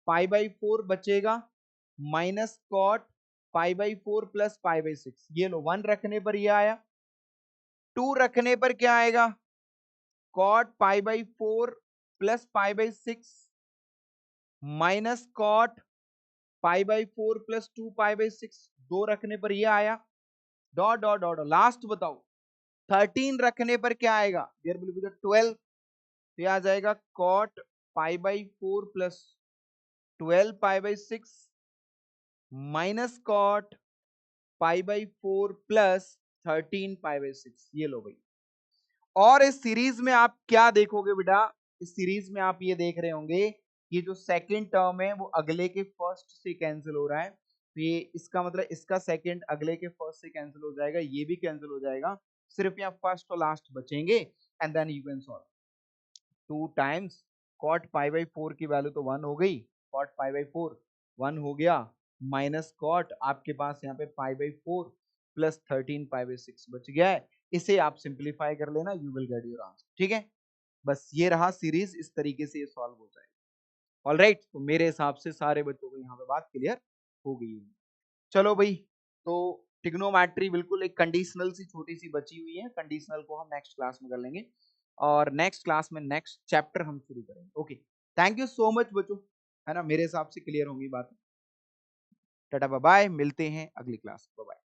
पाई बाई 4 बचेगा, minus cot pi by 4 plus pi by 6, ये लो 1 रखने पर ये आया, 2 रखने पर क्या आएगा, cot pi by 4 plus pi by 6 minus cot pi by 4 plus 2 pi by 6, 2 रखने पर ये आया, डॉट डॉट डॉट, लास्ट बताओ 13 रखने पर क्या आएगा, देयर विल बी द 12, तो ये आ जाएगा cot pi by 4 plus 12 pi by 6 minus cot pi by 4 plus 13 pi by 6, ये लो भाई। और इस सीरीज में आप क्या देखोगे बेटा, इस सीरीज में आप ये देख रहे होंगे, ये जो सेकंड टर्म है वो अगले के फर्स्ट से कैंसिल हो रहा है, तो ये इसका मतलब इसका सेकंड अगले के फर्स्ट से कैंसिल हो जाएगा, ये भी कैंसिल हो जाएगा, सिर्फ यहाँ फर्स्ट और लास्ट बचेंगे, and then you can solve. 2 times cot pi by 4 की वैल्यू तो 1 हो गई, कॉट पाई बाई 4 1 हो गया, माइनस कॉट आपके पास यहाँ पे पाई बाई 4 प्लस 13 पाई बाई 6 बच गया है, इसे आप सिंप्लीफाई कर लेना, you will get your answer, ठीक है। बस ये रहा सीरीज, इस तरीके से ये सॉल्व हो जाएगा, ऑलराइट। तो मेरे हिसाब से सारे बच्चों को यहाँ पे बात क्लियर हो गई होगी। चलो भाई, तो ट्रिग्नोमेट्री बिल्कुल एक कंडीशनल सी छोटी सी बची हुई है, कंडीशनल को हम नेक्स्ट क्लास में कर लेंगे। और नेक्स्ट क्लास में नेक्स्ट चैप्टर हम शुरू करेंगे। Okay, thank you so much बच्चों, है ना, मेरे हिसाब से क्लियर होंगी बात। टाटा बाय बाय, मिलते हैं अगली क्लास, बाय बाय।